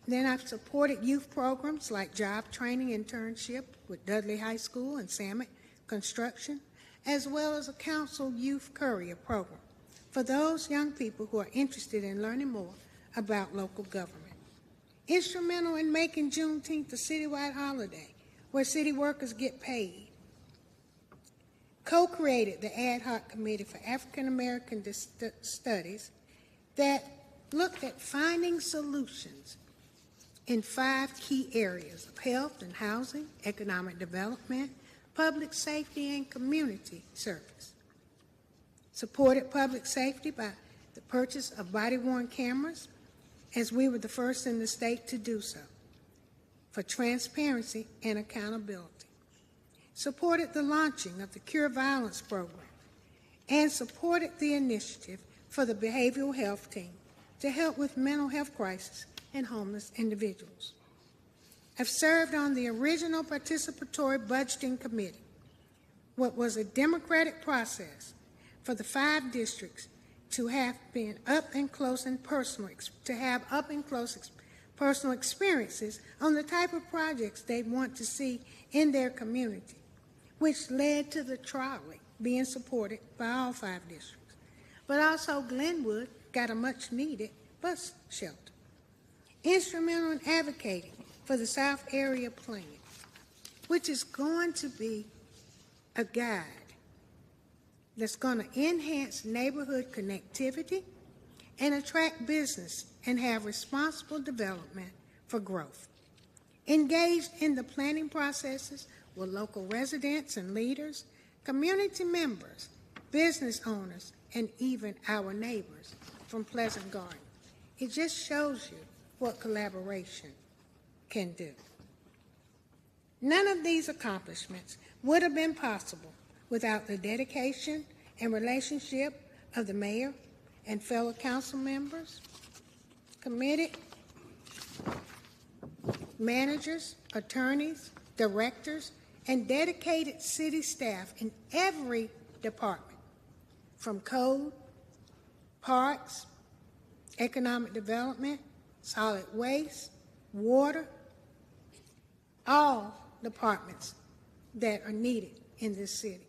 Then I've supported youth programs like job training internship with Dudley High School and Samet Construction, as well as a council youth courier program for those young people who are interested in learning more about local government. Instrumental in making Juneteenth a citywide holiday where city workers get paid. Co-created the Ad Hoc Committee for African American Studies that looked at finding solutions in 5 key areas of health and housing, economic development, public safety, and community service. Supported public safety by the purchase of body-worn cameras, as we were the first in the state to do so, for transparency and accountability. Supported the launching of the Cure Violence program, and supported the initiative for the behavioral health team to help with mental health crisis and homeless individuals. I've served on the original participatory budgeting committee, what was a democratic process for the 5 districts to have been up and close and personal, to have up and close personal experiences on the type of projects they want to see in their community, which led to the trolley being supported by all 5 districts. But also Glenwood got a much-needed bus shelter. Instrumental in advocating for the South Area Plan, which is going to be a guide that's going to enhance neighborhood connectivity and attract business and have responsible development for growth. Engaged in the planning processes with local residents and leaders, community members, business owners, and even our neighbors from Pleasant Garden. It just shows you what collaboration can do. None of these accomplishments would have been possible without the dedication and relationship of the mayor and fellow council members, committed managers, attorneys, directors, and dedicated city staff in every department, from code, parks, economic development, solid waste, water, all departments that are needed in this city.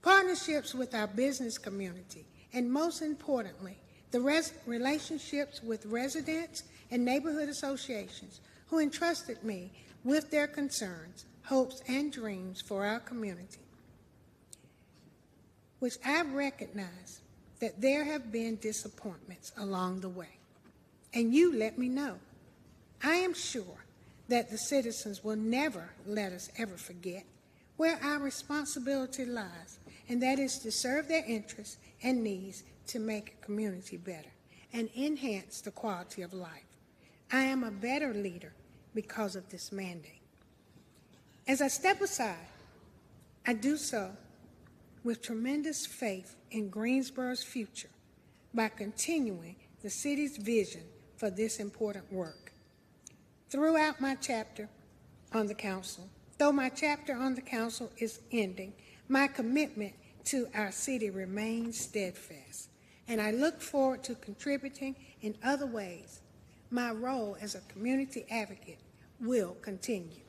Partnerships with our business community, and most importantly, the relationships with residents and neighborhood associations who entrusted me with their concerns, hopes, and dreams for our community, which I recognize that there have been disappointments along the way. And you let me know. I am sure that the citizens will never let us ever forget where our responsibility lies, and that is to serve their interests and needs to make a community better and enhance the quality of life. I am a better leader because of this mandate. As I step aside, I do so with tremendous faith in Greensboro's future by continuing the city's vision for this important work. Throughout my chapter on the council, though my chapter on the council is ending, my commitment to our city remains steadfast, and I look forward to contributing in other ways. My role as a community advocate will continue.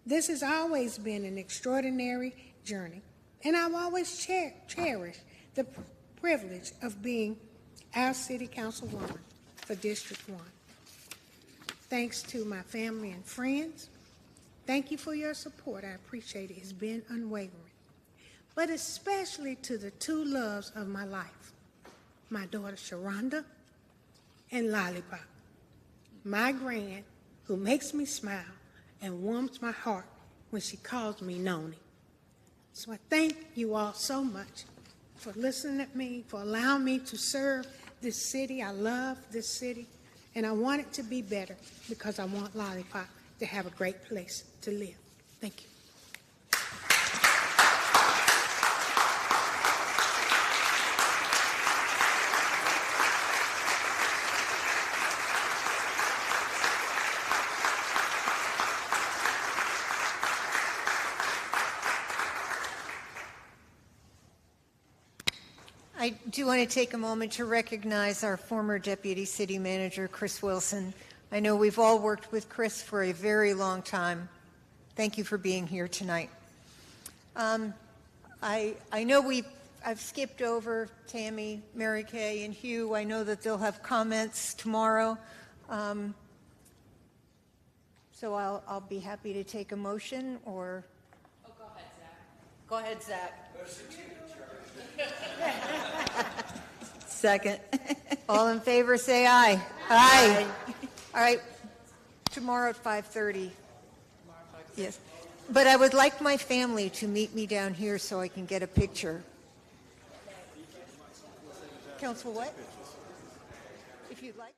This has always been an extraordinary journey, and I've always cherished the privilege of being our city councilwoman for District 1. Thanks to my family and friends, thank you for your support. I appreciate it. It's been unwavering. But especially to the two loves of my life, my daughter Sharonda and Lollipop, my grand, who makes me smile and warms my heart when she calls me Noni. So I thank you all so much for listening to me, for allowing me to serve this city. I love this city, and I want it to be better because I want Lollipop to have a great place to live. Thank you. I do want to take a moment to recognize our former Deputy City Manager, Chris Wilson. I know we've all worked with Chris for a very long time. Thank you for being here tonight. I know I've skipped over Tammy, Mary Kay, and Hugh. I know that they'll have comments tomorrow. So I'll be happy to take a motion or... Oh, go ahead, Zach. Go ahead, Zach. Second. All in favor, say aye. Aye. All right. Tomorrow at 5:30. Yes. But I would like my family to meet me down here so I can get a picture. Council, what? If you'd like.